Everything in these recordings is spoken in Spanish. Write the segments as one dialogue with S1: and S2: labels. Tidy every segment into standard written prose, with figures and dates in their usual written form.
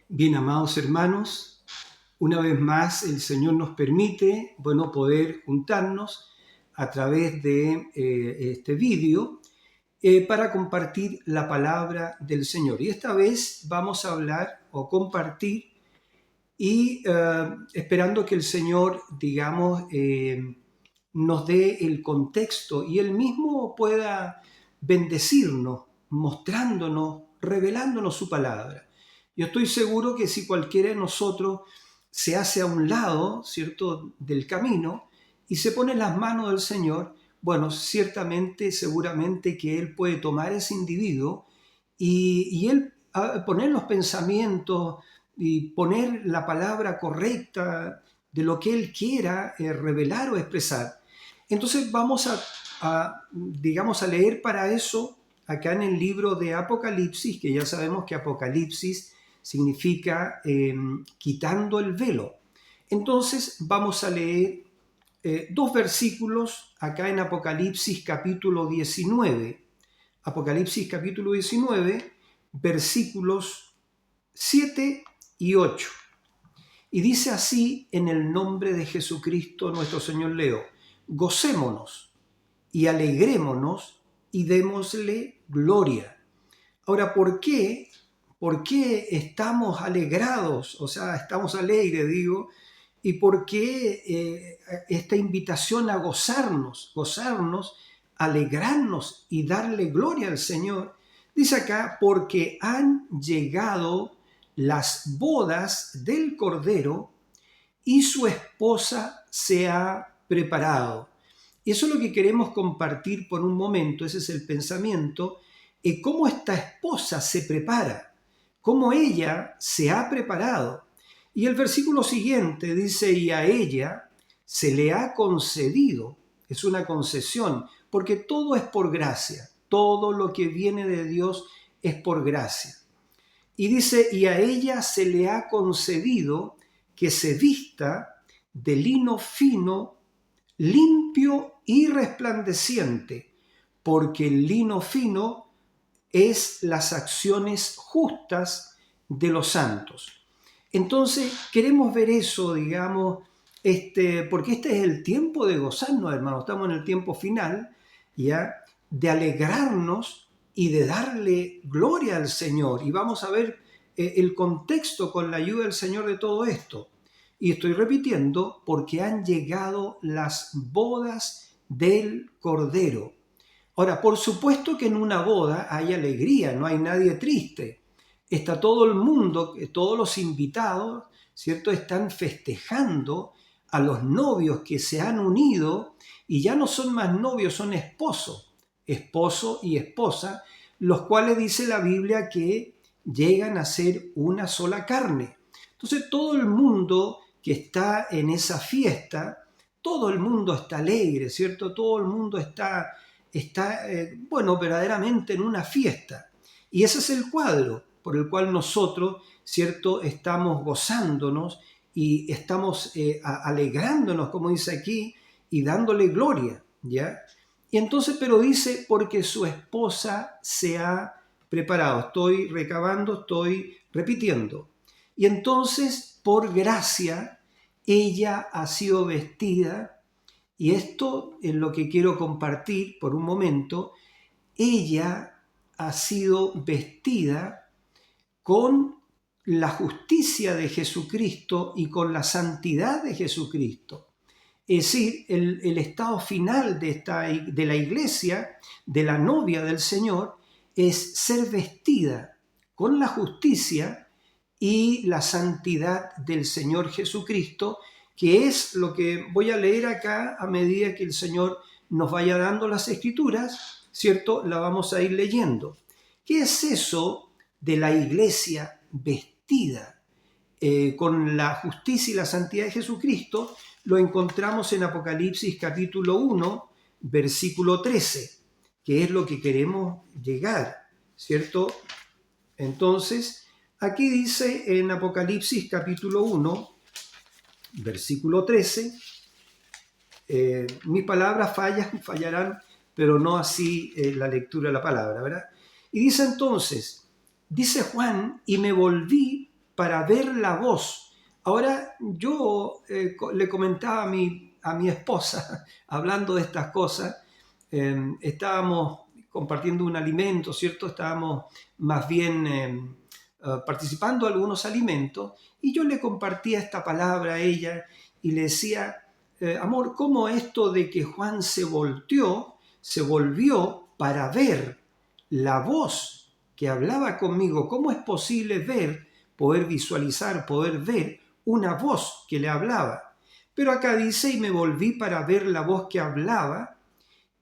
S1: Bien, amados hermanos, una vez más el Señor nos permite, poder juntarnos a través de este vídeo para compartir la palabra del Señor. Y esta vez vamos a hablar o compartir y esperando que el Señor, nos dé el contexto y Él mismo pueda bendecirnos, mostrándonos, revelándonos su palabra. Yo estoy seguro que si cualquiera de nosotros se hace a un lado, ¿cierto?, del camino y se pone en las manos del Señor, bueno, ciertamente, seguramente que Él puede tomar ese individuo y Él poner los pensamientos y poner la palabra correcta de lo que Él quiera revelar o expresar. Entonces vamos a leer para eso acá en el libro de Apocalipsis, que ya sabemos que Apocalipsis significa quitando el velo. Entonces vamos a leer dos versículos acá en Apocalipsis capítulo 19. Apocalipsis capítulo 19, versículos 7 y 8. Y dice así en el nombre de Jesucristo nuestro Señor leo: gocémonos y alegrémonos y démosle gloria. Ahora, ¿por qué? ¿Por qué estamos alegrados? O sea, estamos alegres, digo, y por qué esta invitación a gozarnos, alegrarnos y darle gloria al Señor. Dice acá, porque han llegado las bodas del Cordero y su esposa se ha preparado. Y eso es lo que queremos compartir por un momento, ese es el pensamiento, cómo esta esposa se prepara, cómo ella se ha preparado. Y el versículo siguiente dice, y a ella se le ha concedido, es una concesión, porque todo es por gracia, todo lo que viene de Dios es por gracia. Y dice, y a ella se le ha concedido que se vista de lino fino, limpio y resplandeciente, porque el lino fino es las acciones justas de los santos. Entonces, queremos ver eso, porque este es el tiempo de gozarnos, hermanos. Estamos en el tiempo final, ¿ya?, de alegrarnos y de darle gloria al Señor. Y vamos a ver el contexto con la ayuda del Señor de todo esto. Y estoy repitiendo, porque han llegado las bodas del Cordero. Ahora, por supuesto que en una boda hay alegría, no hay nadie triste. Está todo el mundo, todos los invitados, ¿cierto?, están festejando a los novios que se han unido y ya no son más novios, son esposo y esposa, los cuales dice la Biblia que llegan a ser una sola carne. Entonces todo el mundo que está en esa fiesta, todo el mundo está alegre, ¿cierto? Todo el mundo está verdaderamente en una fiesta. Y ese es el cuadro por el cual nosotros, ¿cierto?, estamos gozándonos y estamos alegrándonos, como dice aquí, y dándole gloria, ¿ya? Y entonces, pero dice, porque su esposa se ha preparado. Estoy recabando, estoy repitiendo. Y entonces, por gracia, ella ha sido vestida, y esto es lo que quiero compartir por un momento, ella ha sido vestida con la justicia de Jesucristo y con la santidad de Jesucristo. Es decir, el estado final de la iglesia, de la novia del Señor, es ser vestida con la justicia y la santidad del Señor Jesucristo, que es lo que voy a leer acá a medida que el Señor nos vaya dando las escrituras, ¿cierto? La vamos a ir leyendo. ¿Qué es eso de la iglesia vestida con la justicia y la santidad de Jesucristo? Lo encontramos en Apocalipsis capítulo 1, versículo 13, que es lo que queremos llegar, ¿cierto? Entonces, aquí dice en Apocalipsis capítulo 1, versículo 13, mis palabras fallarán, pero no así la lectura de la palabra, ¿verdad? Y dice entonces, dice Juan, y me volví para ver la voz. Ahora yo le comentaba a mi esposa, hablando de estas cosas, estábamos compartiendo un alimento, ¿cierto? Estábamos más bien participando de algunos alimentos y yo le compartía esta palabra a ella y le decía, amor, ¿cómo esto de que Juan se volvió para ver la voz que hablaba conmigo? ¿Cómo es posible ver, poder visualizar, poder ver una voz que le hablaba? Pero acá dice, y me volví para ver la voz que hablaba,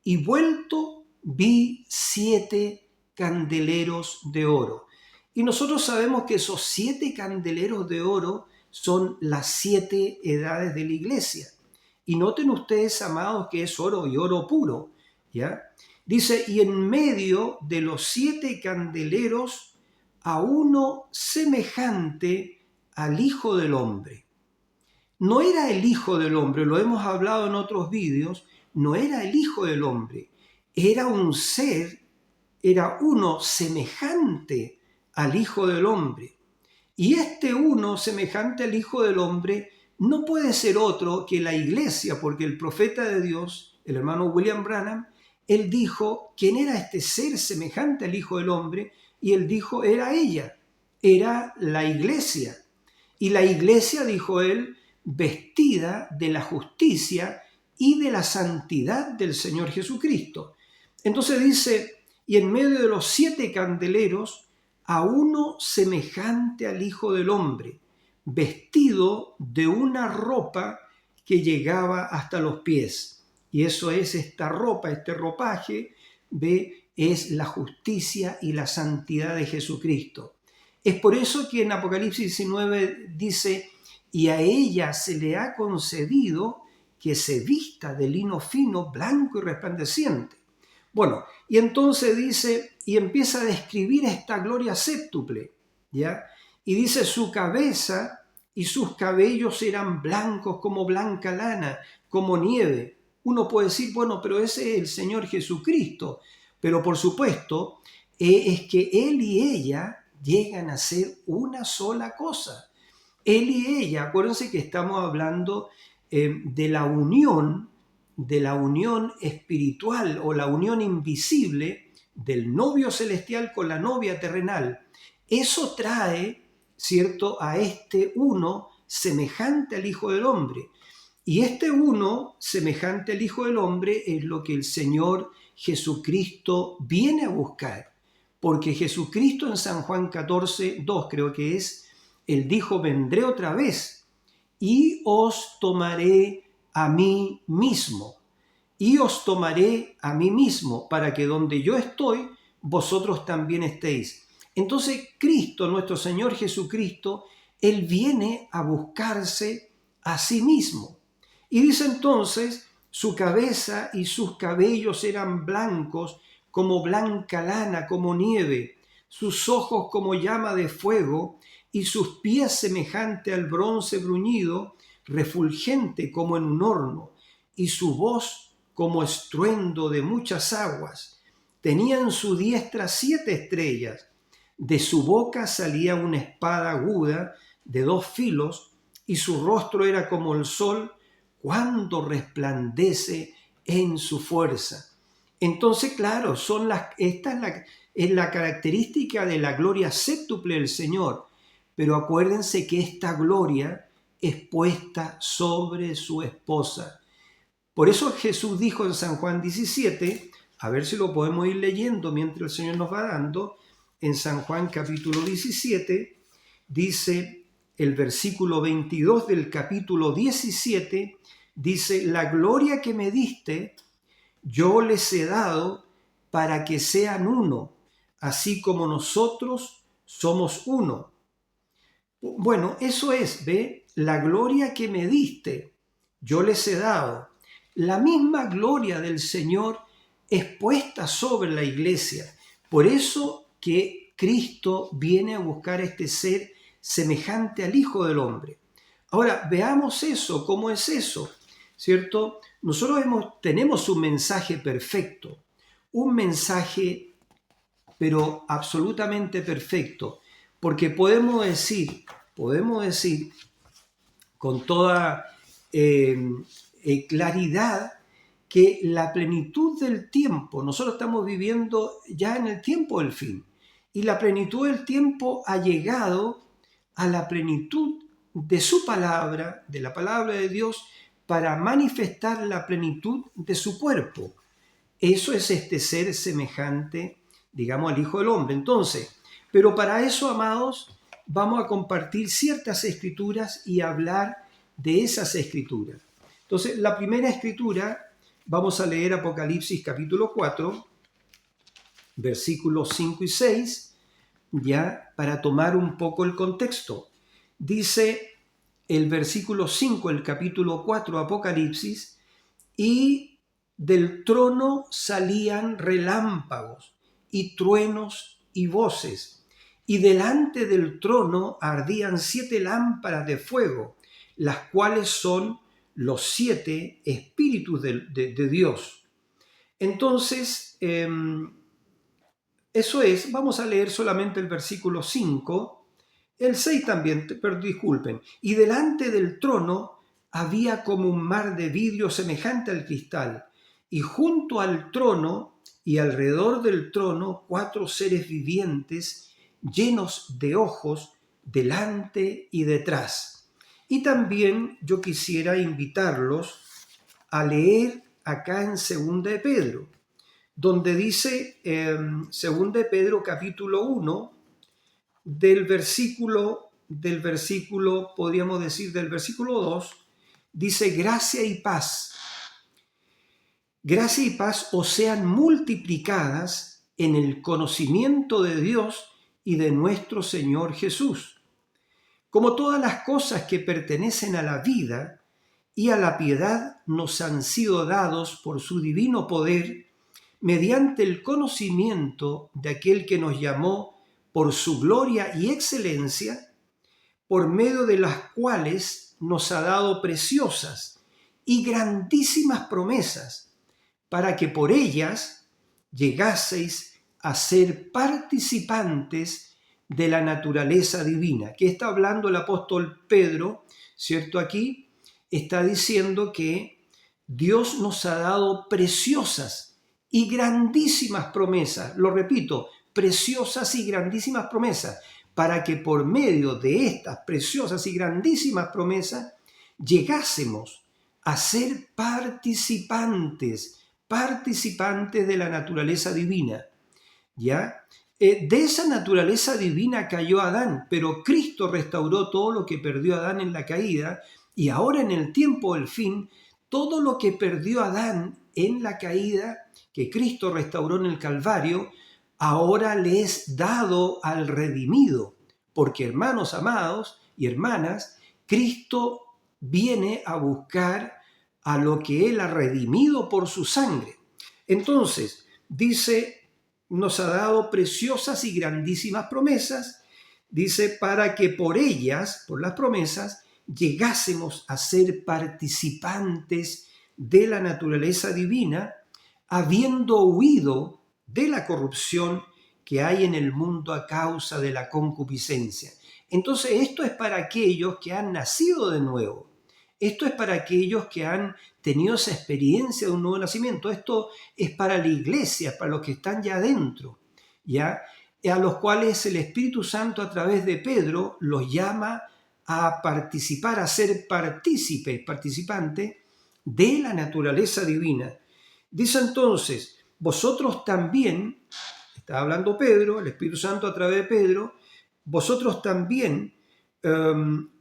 S1: y vuelto vi 7 candeleros de oro. Y nosotros sabemos que esos 7 candeleros de oro son las 7 edades de la iglesia. Y noten ustedes, amados, que es oro y oro puro, ¿ya? Dice, y en medio de los 7 candeleros a uno semejante al Hijo del Hombre. No era el Hijo del Hombre, lo hemos hablado en otros vídeos, no era el Hijo del Hombre, era un ser, era uno semejante al Hijo del Hombre. Y este uno semejante al Hijo del Hombre no puede ser otro que la iglesia, porque el profeta de Dios, el hermano William Branham, él dijo, ¿quién era este ser semejante al Hijo del Hombre? Y él dijo, era ella, era la iglesia. Y la iglesia, dijo él, vestida de la justicia y de la santidad del Señor Jesucristo. Entonces dice, y en medio de los 7 candeleros, a uno semejante al Hijo del Hombre, vestido de una ropa que llegaba hasta los pies. Y eso es esta ropa, este ropaje, ve, es la justicia y la santidad de Jesucristo. Es por eso que en Apocalipsis 19 dice, y a ella se le ha concedido que se vista de lino fino, blanco y resplandeciente. Bueno, y entonces dice, y empieza a describir esta gloria séptuple, ¿ya? Y dice, su cabeza y sus cabellos eran blancos como blanca lana, como nieve. Uno puede decir, bueno, pero ese es el Señor Jesucristo. Pero por supuesto, es que Él y ella llegan a ser una sola cosa. Él y ella, acuérdense que estamos hablando de la unión espiritual o la unión invisible del novio celestial con la novia terrenal. Eso trae, ¿cierto?, a este uno semejante al Hijo del Hombre. Y este uno semejante al Hijo del Hombre es lo que el Señor Jesucristo viene a buscar. Porque Jesucristo en San Juan 14:2 creo que es, Él dijo, vendré otra vez y os tomaré a mí mismo. Y os tomaré a mí mismo para que donde yo estoy, vosotros también estéis. Entonces Cristo, nuestro Señor Jesucristo, Él viene a buscarse a sí mismo. Y dice entonces, su cabeza y sus cabellos eran blancos como blanca lana, como nieve, sus ojos como llama de fuego, y sus pies semejante al bronce bruñido, refulgente como en un horno, y su voz como estruendo de muchas aguas. Tenía en su diestra 7 estrellas, de su boca salía una espada aguda de 2 filos, y su rostro era como el sol cuando resplandece en su fuerza. Entonces, claro, esta es la característica de la gloria séptuple del Señor. Pero acuérdense que esta gloria es puesta sobre su esposa. Por eso Jesús dijo en San Juan 17, a ver si lo podemos ir leyendo mientras el Señor nos va dando, en San Juan capítulo 17, dice el versículo 22 del capítulo 17, dice, la gloria que me diste, yo les he dado para que sean uno, así como nosotros somos uno. Bueno, eso es, ¿ve? La gloria que me diste, yo les he dado. La misma gloria del Señor es puesta sobre la iglesia. Por eso que Cristo viene a buscar este ser semejante al Hijo del Hombre. Ahora, veamos eso, ¿cómo es eso? ¿Cierto? Nosotros tenemos un mensaje perfecto, un mensaje, pero absolutamente perfecto, porque podemos decir, podemos decir con toda claridad que la plenitud del tiempo, nosotros estamos viviendo ya en el tiempo del fin, y la plenitud del tiempo ha llegado a la plenitud de su palabra, de la palabra de Dios, para manifestar la plenitud de su cuerpo. Eso es este ser semejante, digamos, al Hijo del Hombre. Entonces, pero para eso, amados, vamos a compartir ciertas escrituras y hablar de esas escrituras. Entonces, la primera escritura, vamos a leer Apocalipsis capítulo 4, versículos 5 y 6, ya para tomar un poco el contexto. Dice el versículo 5, el capítulo 4, Apocalipsis, y del trono salían relámpagos y truenos y voces, y delante del trono ardían 7 lámparas de fuego, las cuales son los 7 espíritus de Dios. Entonces, eso es, vamos a leer solamente el versículo 5, el 6 también, pero disculpen. Y delante del trono había como un mar de vidrio semejante al cristal, y junto al trono y alrededor del trono 4 seres vivientes llenos de ojos delante y detrás. Y también yo quisiera invitarlos a leer acá en 2 de Pedro, donde dice 2 de Pedro capítulo 1, del versículo, podríamos decir del versículo 2, dice gracia y paz os sean multiplicadas en el conocimiento de Dios y de nuestro Señor Jesús, como todas las cosas que pertenecen a la vida y a la piedad nos han sido dados por su divino poder, mediante el conocimiento de aquel que nos llamó por su gloria y excelencia, por medio de las cuales nos ha dado preciosas y grandísimas promesas, para que por ellas llegaseis a ser participantes de la naturaleza divina. ¿Qué está hablando el apóstol Pedro? ¿Cierto? Aquí está diciendo que Dios nos ha dado preciosas y grandísimas promesas. Lo repito, preciosas y grandísimas promesas, para que por medio de estas preciosas y grandísimas promesas llegásemos a ser participantes de la naturaleza divina. ¿Ya? De esa naturaleza divina cayó Adán, pero Cristo restauró todo lo que perdió Adán en la caída, y ahora en el tiempo del fin, todo lo que perdió Adán en la caída, que Cristo restauró en el Calvario, ahora le es dado al redimido, porque hermanos amados y hermanas, Cristo viene a buscar a lo que Él ha redimido por su sangre. Entonces, dice, nos ha dado preciosas y grandísimas promesas, dice, para que por ellas, por las promesas, llegásemos a ser participantes de la naturaleza divina, habiendo huido de la corrupción que hay en el mundo a causa de la concupiscencia. Entonces, esto es para aquellos que han nacido de nuevo. Esto es para aquellos que han tenido esa experiencia de un nuevo nacimiento. Esto es para la iglesia, para los que están ya adentro, ¿ya? A los cuales el Espíritu Santo a través de Pedro los llama a participar, a ser participantes de la naturaleza divina. Dice entonces, vosotros también, está hablando Pedro, el Espíritu Santo a través de Pedro, vosotros también,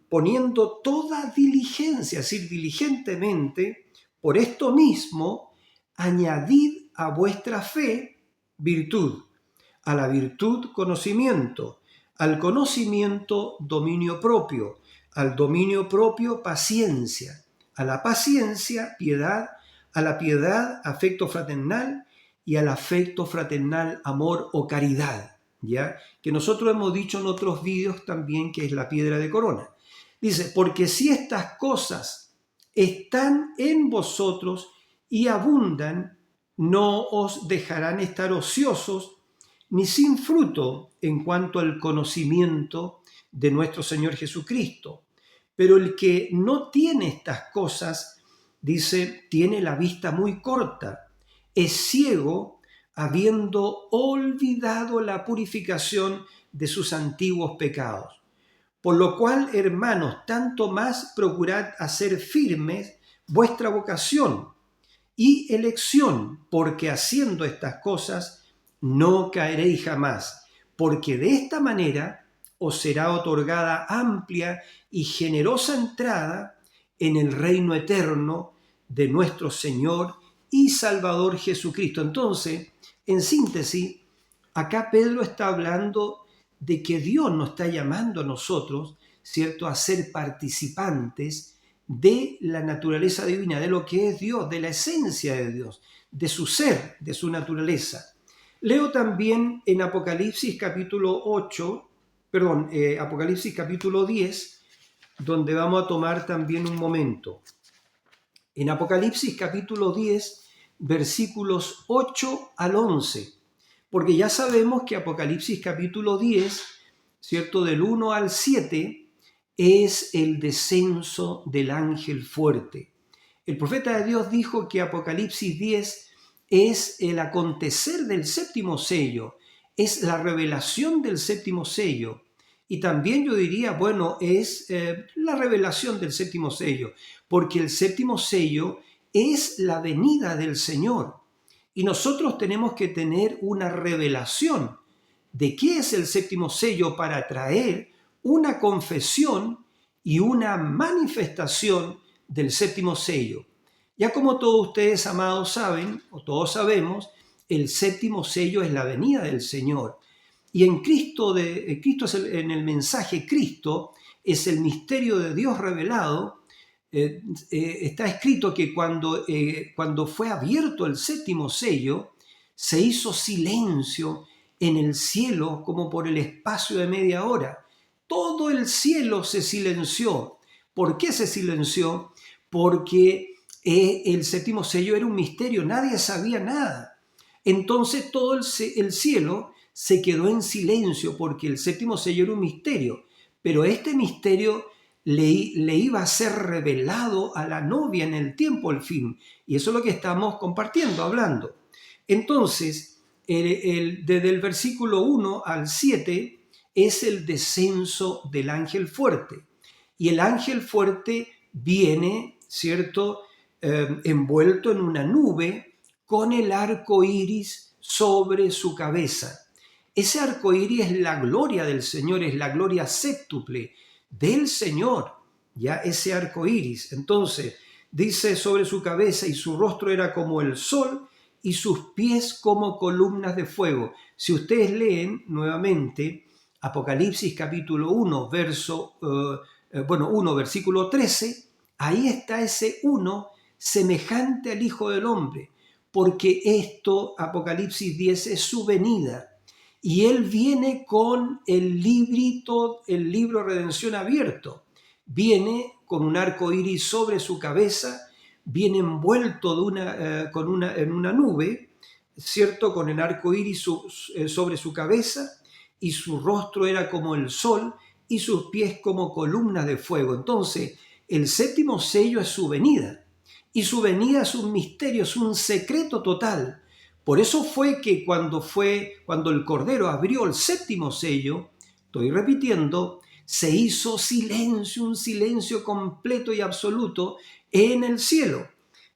S1: poniendo toda diligencia, es decir, diligentemente, por esto mismo, añadid a vuestra fe virtud, a la virtud conocimiento, al conocimiento dominio propio, al dominio propio paciencia, a la paciencia piedad, a la piedad afecto fraternal y al afecto fraternal amor o caridad, ¿ya? Que nosotros hemos dicho en otros vídeos también que es la piedra de corona. Dice, porque si estas cosas están en vosotros y abundan, no os dejarán estar ociosos ni sin fruto en cuanto al conocimiento de nuestro Señor Jesucristo. Pero el que no tiene estas cosas, dice, tiene la vista muy corta, es ciego, habiendo olvidado la purificación de sus antiguos pecados. Por lo cual, hermanos, tanto más procurad hacer firmes vuestra vocación y elección, porque haciendo estas cosas no caeréis jamás, porque de esta manera os será otorgada amplia y generosa entrada en el reino eterno de nuestro Señor y Salvador Jesucristo. Entonces, en síntesis, acá Pedro está hablando de que Dios nos está llamando a nosotros, ¿cierto?, a ser participantes de la naturaleza divina, de lo que es Dios, de la esencia de Dios, de su ser, de su naturaleza. Leo también en Apocalipsis capítulo 10, donde vamos a tomar también un momento. En Apocalipsis capítulo 10, versículos 8 al 11, porque ya sabemos que Apocalipsis capítulo 10, ¿cierto?, del 1 al 7, es el descenso del ángel fuerte. El profeta de Dios dijo que Apocalipsis 10 es el acontecer del séptimo sello, es la revelación del séptimo sello. Y también yo diría, bueno, es la revelación del séptimo sello, porque el séptimo sello es la venida del Señor. Y nosotros tenemos que tener una revelación de qué es el séptimo sello para traer una confesión y una manifestación del séptimo sello. Ya como todos ustedes, amados, saben, o todos sabemos, el séptimo sello es la venida del Señor. Y en Cristo en el mensaje Cristo es el misterio de Dios revelado. Está escrito que cuando fue abierto el séptimo sello, se hizo silencio en el cielo como por el espacio de media hora. Todo el cielo se silenció. ¿Por qué se silenció? Porque el séptimo sello era un misterio, nadie sabía nada. Entonces todo el cielo se quedó en silencio porque el séptimo sello era un misterio, pero este misterio le iba a ser revelado a la novia en el tiempo al fin, y eso es lo que estamos compartiendo, hablando. Entonces, desde el versículo 1 al 7 es el descenso del ángel fuerte, y el ángel fuerte viene, ¿cierto?, envuelto en una nube con el arco iris sobre su cabeza. Ese arco iris es la gloria del Señor, es la gloria séptuple del Señor, ya ese arco iris. Entonces, dice sobre su cabeza, y su rostro era como el sol, y sus pies como columnas de fuego. Si ustedes leen nuevamente Apocalipsis capítulo 1, versículo 13, ahí está ese 1 semejante al Hijo del Hombre, porque esto, Apocalipsis 10, es su venida. Y él viene con el libro de redención abierto. Viene con un arco iris sobre su cabeza, viene envuelto en una nube, ¿cierto?, con el arco iris sobre su cabeza, y su rostro era como el sol, y sus pies como columnas de fuego. Entonces, el séptimo sello es su venida, y su venida es un misterio, es un secreto total. Por eso fue que cuando el Cordero abrió el séptimo sello, estoy repitiendo, se hizo silencio, un silencio completo y absoluto en el cielo,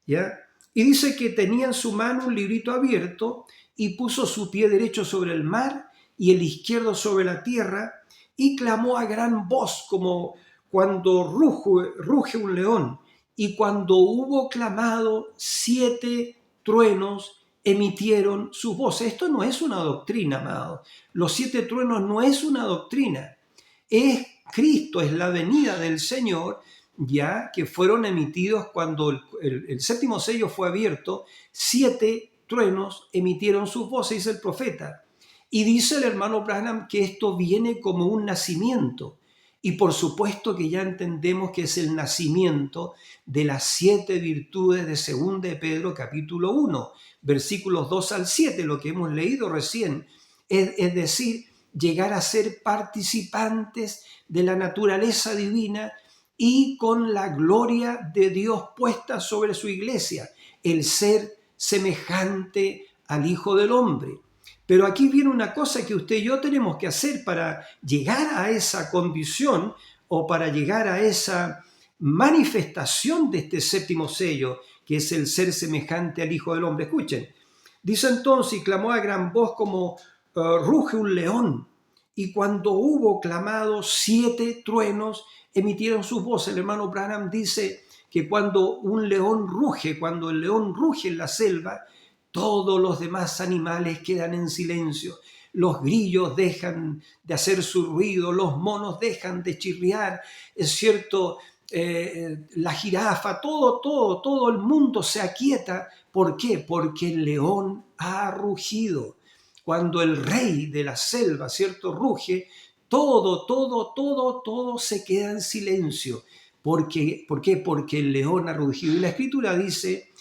S1: ¿ya? Y dice que tenía en su mano un librito abierto y puso su pie derecho sobre el mar y el izquierdo sobre la tierra, y clamó a gran voz como cuando ruge un león. Y cuando hubo clamado, 7 truenos emitieron sus voces. Esto no es una doctrina, amado. Los 7 truenos no es una doctrina. Es Cristo, es la venida del Señor, ya que fueron emitidos cuando el séptimo sello fue abierto. 7 truenos emitieron sus voces, dice el profeta. Y dice el hermano Branham que esto viene como un nacimiento. Y por supuesto que ya entendemos que es el nacimiento de las 7 virtudes de 2 de Pedro capítulo 1, versículos 2 al 7, lo que hemos leído recién. Es decir, llegar a ser participantes de la naturaleza divina y con la gloria de Dios puesta sobre su iglesia, el ser semejante al Hijo del Hombre. Pero aquí viene una cosa que usted y yo tenemos que hacer para llegar a esa condición o para llegar a esa manifestación de este séptimo sello, que es el ser semejante al Hijo del Hombre. Escuchen, dice entonces, y clamó a gran voz como ruge un león, y cuando hubo clamado, 7 truenos emitieron sus voces. El hermano Branham dice que cuando un león ruge, cuando el león ruge en la selva, todos los demás animales quedan en silencio. Los grillos dejan de hacer su ruido, los monos dejan de chirriar, es cierto, la jirafa, todo el mundo se aquieta. ¿Por qué? Porque el león ha rugido. Cuando el rey de la selva, ¿cierto?, ruge, todo se queda en silencio. ¿Por qué? Porque el león ha rugido. Y la Escritura dice,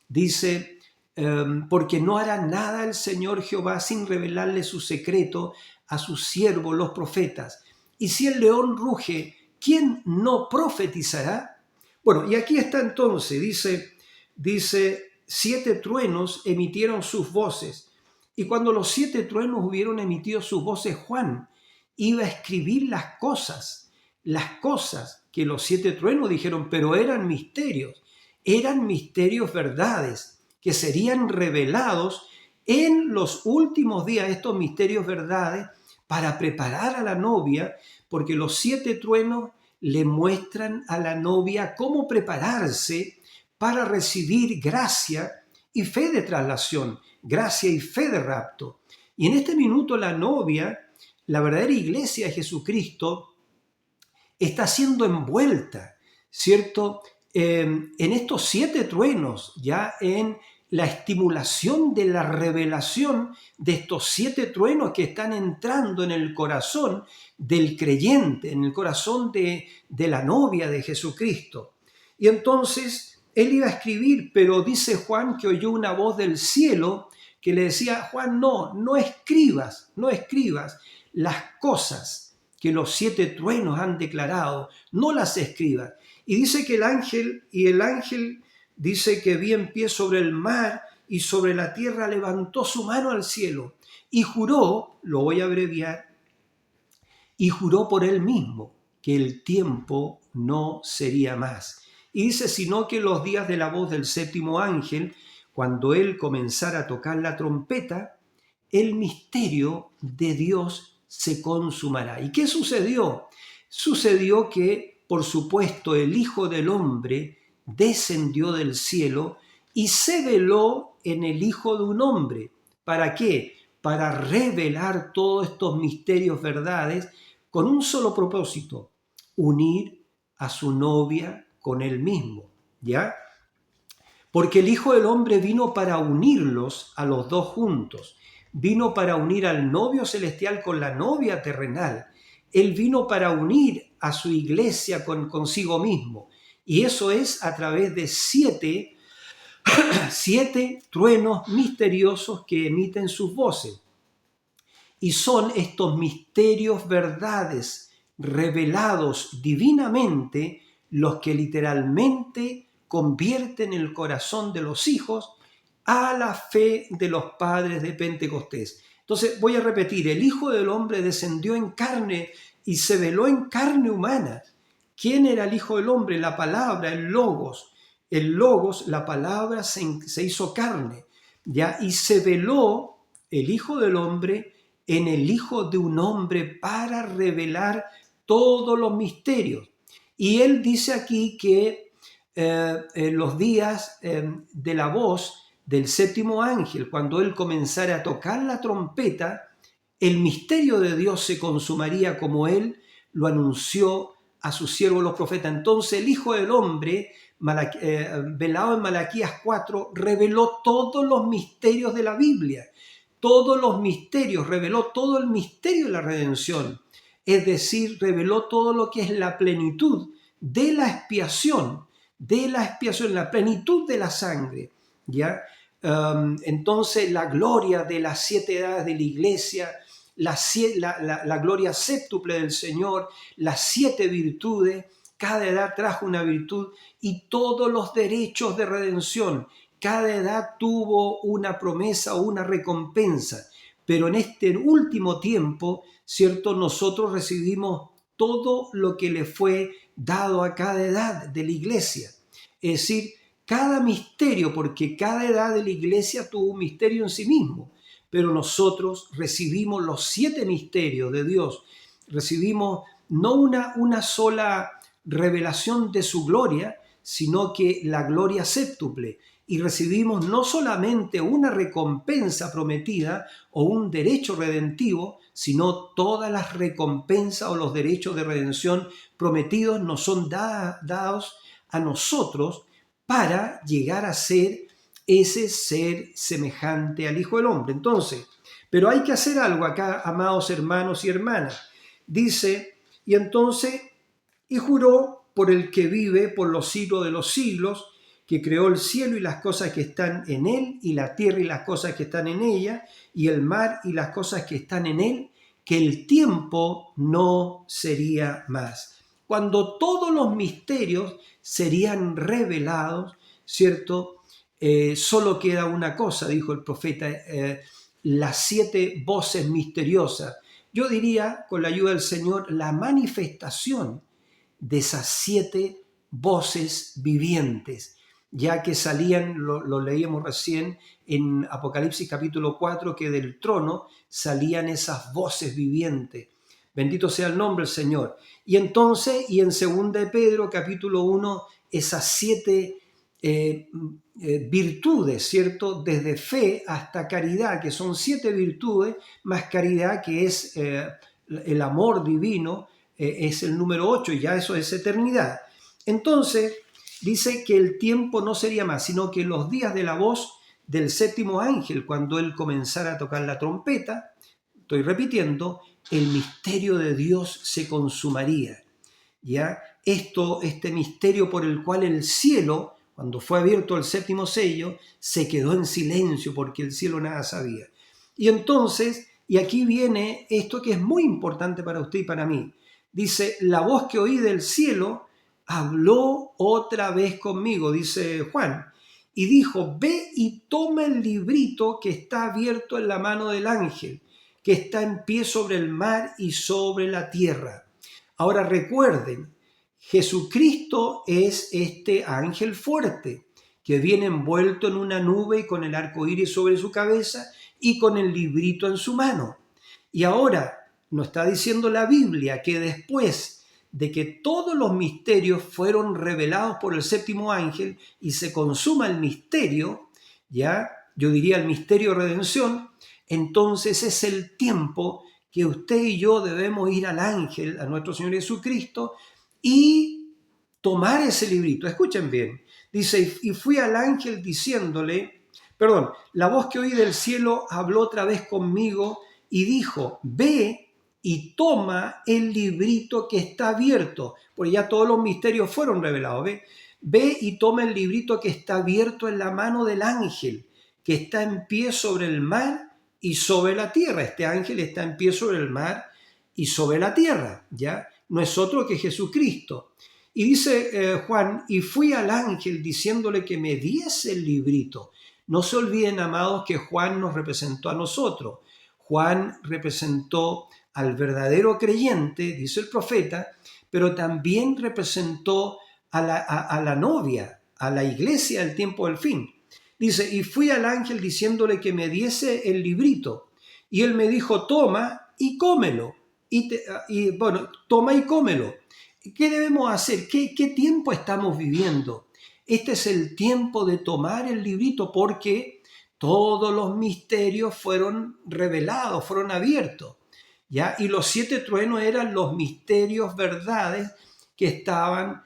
S1: dice, porque no hará nada el Señor Jehová sin revelarle su secreto a sus siervos, los profetas. Y si el león ruge, ¿quién no profetizará? Bueno, y aquí está entonces, dice 7 truenos emitieron sus voces. Y cuando los 7 truenos hubieron emitido sus voces, Juan iba a escribir las cosas que los 7 truenos dijeron, pero eran misterios, verdades, que serían revelados en los últimos días, estos misterios, verdades, para preparar a la novia, porque los 7 truenos le muestran a la novia cómo prepararse para recibir gracia y fe de traslación, gracia y fe de rapto. Y en este minuto la novia, la verdadera iglesia de Jesucristo, está siendo envuelta, ¿cierto?, en estos 7 truenos, ya en la estimulación de la revelación de estos 7 truenos que están entrando en el corazón del creyente, en el corazón de la novia de Jesucristo. Y entonces él iba a escribir, pero dice Juan que oyó una voz del cielo que le decía, Juan, no escribas las cosas que los 7 truenos han declarado, no las escribas. Y dice que el ángel dice que vi en pie sobre el mar y sobre la tierra, levantó su mano al cielo y juró, lo voy a abreviar, y juró por él mismo que el tiempo no sería más. Y dice, sino que los días de la voz del séptimo ángel, cuando él comenzara a tocar la trompeta, el misterio de Dios se consumará. ¿Y qué sucedió? Sucedió que, por supuesto, el Hijo del Hombre descendió del cielo y se veló en el Hijo de un hombre. ¿Para qué? Para revelar todos estos misterios, verdades, con un solo propósito, unir a su novia con él mismo, ¿ya? Porque el Hijo del Hombre vino para unirlos a los dos juntos. Vino para unir al novio celestial con la novia terrenal. Él vino para unir a su iglesia consigo mismo. Y eso es a través de 7 truenos misteriosos que emiten sus voces. Y son estos misterios, verdades, revelados divinamente, los que literalmente convierten el corazón de los hijos a la fe de los padres de Pentecostés. Entonces voy a repetir, el Hijo del Hombre descendió en carne y se veló en carne humana. ¿Quién era el Hijo del Hombre? La palabra, el Logos. El Logos, la palabra, se hizo carne, ¿ya? Y se veló el Hijo del Hombre en el Hijo de un hombre para revelar todos los misterios. Y él dice aquí que en los días de la voz del séptimo ángel, cuando él comenzara a tocar la trompeta, el misterio de Dios se consumaría como él lo anunció a sus siervos los profetas. Entonces el Hijo del Hombre, velado en Malaquías 4, reveló todos los misterios de la Biblia. Todos los misterios, reveló todo el misterio de la redención. Es decir, reveló todo lo que es la plenitud de la expiación, la plenitud de la sangre, ¿ya? Entonces la gloria de las 7 edades de la iglesia, la gloria séptuple del Señor, las 7 virtudes, cada edad trajo una virtud y todos los derechos de redención. Cada edad tuvo una promesa o una recompensa, pero en este último tiempo, ¿cierto? Nosotros recibimos todo lo que le fue dado a cada edad de la iglesia. Es decir, cada misterio, porque cada edad de la iglesia tuvo un misterio en sí mismo, pero nosotros recibimos los 7 misterios de Dios, recibimos no una sola revelación de su gloria, sino que la gloria séptuple, y recibimos no solamente una recompensa prometida o un derecho redentivo, sino todas las recompensas o los derechos de redención prometidos nos son dados a nosotros para llegar a ser ese ser semejante al Hijo del Hombre. Entonces, pero hay que hacer algo acá, amados hermanos y hermanas. Dice, y entonces, y juró por el que vive por los siglos de los siglos, que creó el cielo y las cosas que están en él, y la tierra y las cosas que están en ella, y el mar y las cosas que están en él, que el tiempo no sería más. Cuando todos los misterios serían revelados, ¿cierto? Solo queda una cosa, dijo el profeta, las 7 voces misteriosas. Yo diría, con la ayuda del Señor, la manifestación de esas 7 voces vivientes, ya que salían, lo leíamos recién en Apocalipsis capítulo 4, que del trono salían esas voces vivientes. Bendito sea el nombre del Señor. Y entonces, y en 2 de Pedro capítulo 1, esas 7 virtudes, ¿cierto? Desde fe hasta caridad, que son 7 virtudes, más caridad, que es el amor divino, es el número 8, y ya eso es eternidad. Entonces, dice que el tiempo no sería más, sino que los días de la voz del 7º ángel, cuando él comenzara a tocar la trompeta, estoy repitiendo, el misterio de Dios se consumaría. ¿Ya? Este misterio por el cual el cielo, cuando fue abierto el 7º sello, se quedó en silencio porque el cielo nada sabía. Y entonces, y aquí viene esto que es muy importante para usted y para mí. Dice, la voz que oí del cielo habló otra vez conmigo, dice Juan, y dijo, ve y toma el librito que está abierto en la mano del ángel, que está en pie sobre el mar y sobre la tierra. Ahora recuerden, Jesucristo es este ángel fuerte que viene envuelto en una nube y con el arco iris sobre su cabeza y con el librito en su mano. Y ahora nos está diciendo la Biblia que después de que todos los misterios fueron revelados por el 7º ángel y se consuma el misterio, ya yo diría el misterio de redención, entonces es el tiempo que usted y yo debemos ir al ángel, a nuestro Señor Jesucristo, y tomar ese librito. Escuchen bien. Dice, y fui al ángel diciéndole, la voz que oí del cielo habló otra vez conmigo y dijo, ve y toma el librito que está abierto, porque ya todos los misterios fueron revelados. Ve y toma el librito que está abierto en la mano del ángel, que está en pie sobre el mar y sobre la tierra. Este ángel está en pie sobre el mar y sobre la tierra, ¿ya? No es otro que Jesucristo. Y dice Juan, y fui al ángel diciéndole que me diese el librito. No se olviden, amados, que Juan nos representó a nosotros. Juan representó al verdadero creyente, dice el profeta, pero también representó a la novia, a la iglesia del tiempo del fin. Dice, y fui al ángel diciéndole que me diese el librito. Y él me dijo, toma y cómelo. Toma y cómelo. ¿Qué debemos hacer? ¿Qué tiempo estamos viviendo? Este es el tiempo de tomar el librito porque todos los misterios fueron revelados, fueron abiertos, ¿ya? Y los 7 truenos eran los misterios, verdades que estaban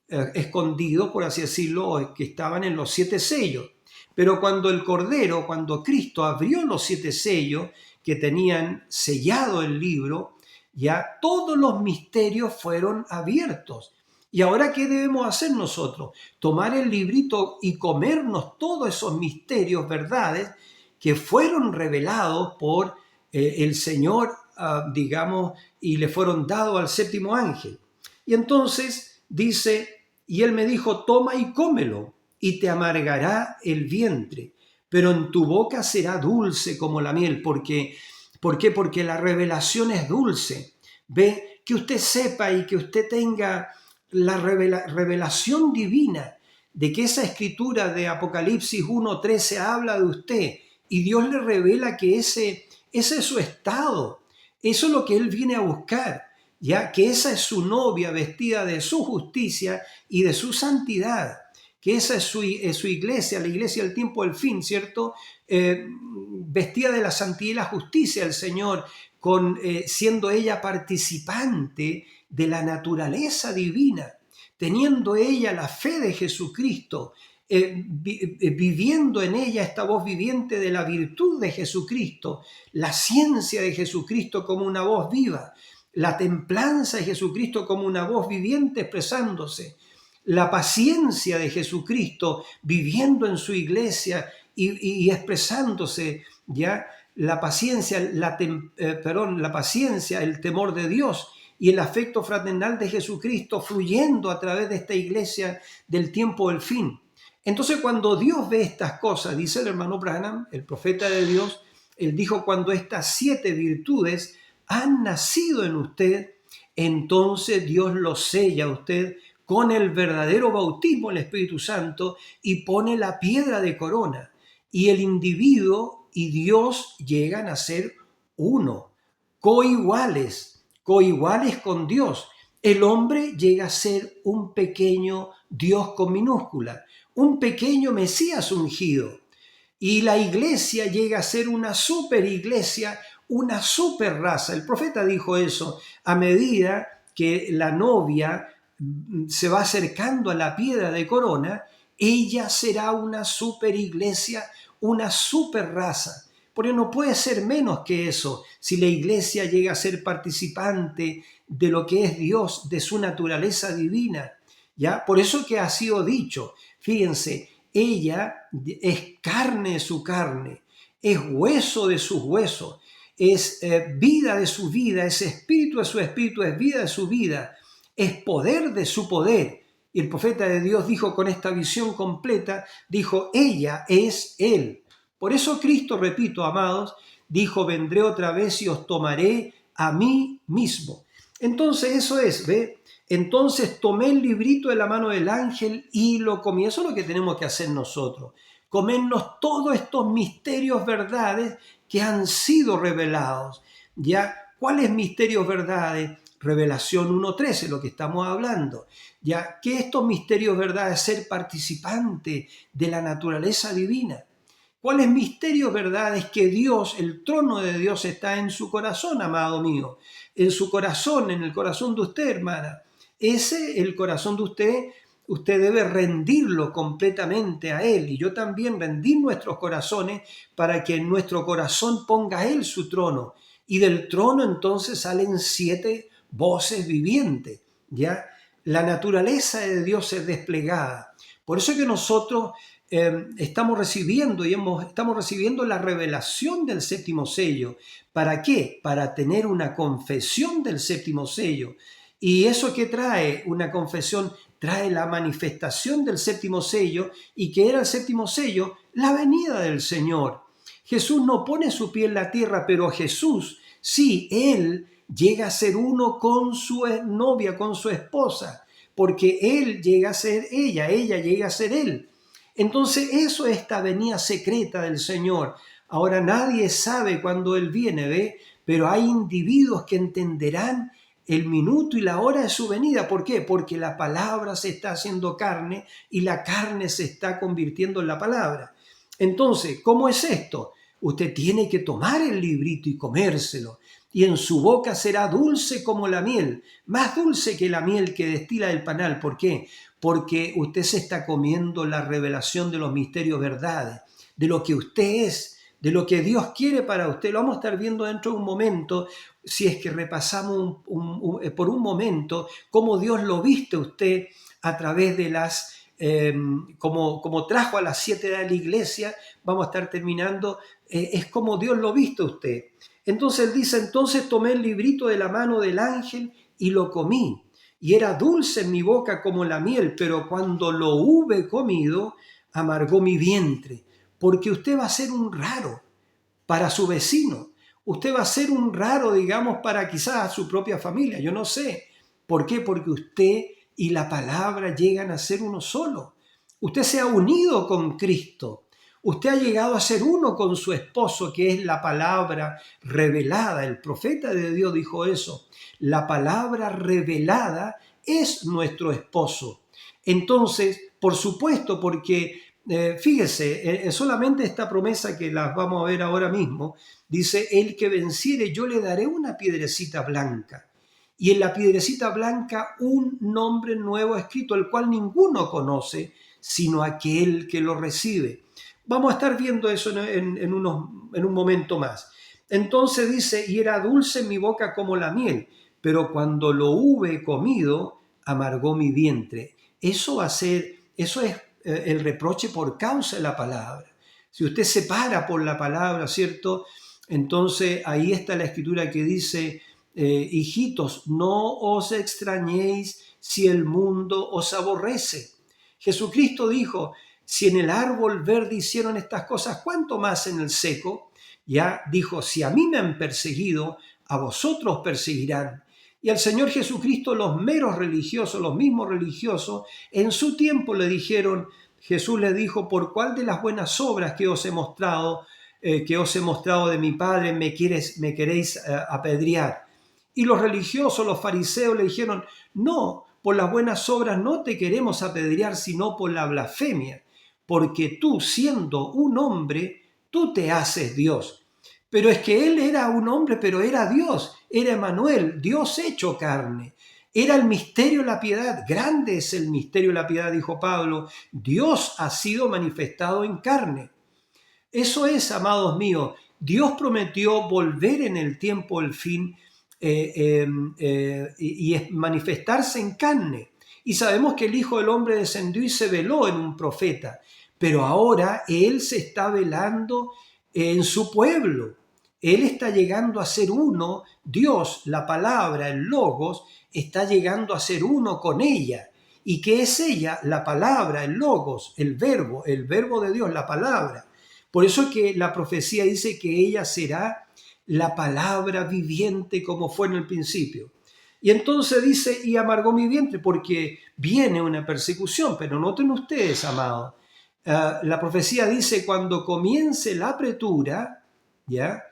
S1: escondidos, por así decirlo, o que estaban en los 7 sellos. Pero cuando el Cordero, cuando Cristo abrió los 7 sellos que tenían sellado el libro, ya todos los misterios fueron abiertos. ¿Y ahora qué debemos hacer nosotros? Tomar el librito y comernos todos esos misterios, verdades, que fueron revelados por el Señor, digamos, y le fueron dados al séptimo ángel. Y entonces dice, y él me dijo, toma y cómelo, y te amargará el vientre, pero en tu boca será dulce como la miel. ¿Por qué? Porque la revelación es dulce. Ve, que usted sepa y que usted tenga la revelación divina de que esa escritura de Apocalipsis 1:13 habla de usted y Dios le revela que ese es su estado, eso es lo que Él viene a buscar, ya que esa es su novia vestida de su justicia y de su santidad, que esa es su iglesia, la iglesia del tiempo del fin, ¿cierto? Vestida de la santidad y la justicia del Señor, siendo ella participante de la naturaleza divina, teniendo ella la fe de Jesucristo, viviendo en ella esta voz viviente de la virtud de Jesucristo, la ciencia de Jesucristo como una voz viva, la templanza de Jesucristo como una voz viviente expresándose, la paciencia de Jesucristo viviendo en su iglesia y expresándose, ya la paciencia, la paciencia, el temor de Dios y el afecto fraternal de Jesucristo fluyendo a través de esta iglesia del tiempo del fin. Entonces, cuando Dios ve estas cosas, dice el hermano Branham, el profeta de Dios, él dijo, cuando estas 7 virtudes han nacido en usted, entonces Dios lo sella a usted con el verdadero bautismo del Espíritu Santo y pone la piedra de corona. Y el individuo y Dios llegan a ser uno, coiguales con Dios. El hombre llega a ser un pequeño Dios con minúscula, un pequeño Mesías ungido. Y la iglesia llega a ser una super iglesia, una super raza. El profeta dijo eso a medida que la novia se va acercando a la piedra de corona, ella será una super iglesia, una super raza. Porque no puede ser menos que eso si la iglesia llega a ser participante de lo que es Dios, de su naturaleza divina. ¿Ya? Por eso que ha sido dicho, fíjense, ella es carne de su carne, es hueso de sus huesos, es vida de su vida, es espíritu de su espíritu, es vida de su vida, es poder de su poder. Y el profeta de Dios dijo con esta visión completa, dijo, ella es Él. Por eso Cristo, repito, amados, dijo, vendré otra vez y os tomaré a mí mismo. Entonces eso es, ¿ve? Entonces tomé el librito de la mano del ángel y lo comí. Eso es lo que tenemos que hacer nosotros. Comernos todos estos misterios, verdades que han sido revelados. ¿Ya? ¿Cuáles misterios, verdades? Revelación 1:13, lo que estamos hablando. Ya que estos misterios, verdades, ser participante de la naturaleza divina. ¿Cuáles misterios, verdades? Que Dios, el trono de Dios está en su corazón, amado mío. En su corazón, en el corazón de usted, hermana. El corazón de usted debe rendirlo completamente a Él. Y yo también rendir nuestros corazones para que en nuestro corazón ponga Él su trono. Y del trono entonces salen 7 voces vivientes, ¿ya? La naturaleza de Dios es desplegada. Por eso que nosotros estamos recibiendo estamos recibiendo la revelación del séptimo sello. ¿Para qué? Para tener una confesión del séptimo sello. ¿Y eso qué trae? Una confesión trae la manifestación del séptimo sello. ¿Y qué era el séptimo sello? La venida del Señor. Jesús no pone su pie en la tierra, pero Jesús, sí, Él llega a ser uno con su novia, con su esposa, porque Él llega a ser ella llega a ser Él. Entonces eso es esta venida secreta del Señor. Ahora nadie sabe cuándo Él viene, ¿ve? Pero hay individuos que entenderán el minuto y la hora de su venida. ¿Por qué? Porque la palabra se está haciendo carne y la carne se está convirtiendo en la palabra. Entonces, ¿cómo es esto? Usted tiene que tomar el librito y comérselo. Y en su boca será dulce como la miel, más dulce que la miel que destila el panal. ¿Por qué? Porque usted se está comiendo la revelación de los misterios verdades, de lo que usted es, de lo que Dios quiere para usted. Lo vamos a estar viendo dentro de un momento, si es que repasamos por un momento cómo Dios lo viste a usted a través de como trajo a las 7 de la iglesia, vamos a estar terminando, es como Dios lo viste a usted. Entonces él dice, entonces tomé el librito de la mano del ángel y lo comí. Y era dulce en mi boca como la miel, pero cuando lo hube comido, amargó mi vientre. Porque usted va a ser un raro para su vecino. Usted va a ser un raro, digamos, para quizás su propia familia. Yo no sé. ¿Por qué? Porque usted y la palabra llegan a ser uno solo. Usted se ha unido con Cristo. Usted ha llegado a ser uno con su esposo, que es la palabra revelada. El profeta de Dios dijo eso. La palabra revelada es nuestro esposo. Entonces, por supuesto, porque fíjese, solamente esta promesa que las vamos a ver ahora mismo, dice, el que venciere yo le daré una piedrecita blanca. Y en la piedrecita blanca un nombre nuevo escrito, el cual ninguno conoce, sino aquel que lo recibe. Vamos a estar viendo eso en un momento más. Entonces dice, y era dulce en mi boca como la miel, pero cuando lo hube comido, amargó mi vientre. Eso es el reproche por causa de la palabra. Si usted se para por la palabra, ¿cierto? Entonces ahí está la escritura que dice, hijitos, no os extrañéis si el mundo os aborrece. Jesucristo dijo, si en el árbol verde hicieron estas cosas, ¿cuánto más en el seco? Ya dijo, si a mí me han perseguido, a vosotros perseguirán. Y al Señor Jesucristo los meros religiosos, los mismos religiosos, en su tiempo le dijeron, Jesús le dijo, ¿por cuál de las buenas obras que os he mostrado de mi Padre me queréis apedrear? Y los religiosos, los fariseos le dijeron, no, por las buenas obras no te queremos apedrear, sino por la blasfemia, porque tú, siendo un hombre, tú te haces Dios. Pero es que él era un hombre, pero era Dios, era Emmanuel, Dios hecho carne. Era el misterio de la piedad, grande es el misterio de la piedad, dijo Pablo. Dios ha sido manifestado en carne. Eso es, amados míos, Dios prometió volver en el tiempo del fin y manifestarse en carne. Y sabemos que el Hijo del Hombre descendió y se veló en un profeta, pero ahora Él se está velando en su pueblo. Él está llegando a ser uno, Dios, la palabra, el Logos, está llegando a ser uno con ella. ¿Y qué es ella? La palabra, el Logos, el verbo de Dios, la palabra. Por eso que la profecía dice que ella será la palabra viviente como fue en el principio. Y entonces dice, y amargó mi vientre, porque viene una persecución, pero noten ustedes, amados, la profecía dice cuando comience la apretura, ¿ya?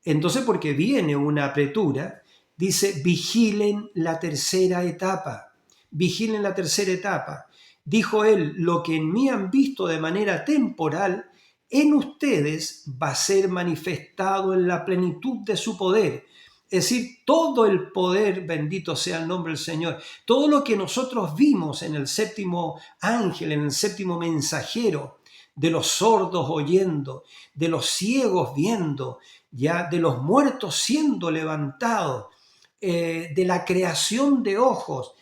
S1: Entonces, porque viene una apretura, dice, vigilen la tercera etapa. Vigilen la tercera etapa. Dijo él, lo que en mí han visto de manera temporal, en ustedes va a ser manifestado en la plenitud de su poder. Es decir, todo el poder, bendito sea el nombre del Señor, todo lo que nosotros vimos en el séptimo ángel, en el séptimo mensajero, de los sordos oyendo, de los ciegos viendo, ya de los muertos siendo levantados, de la creación de ojos,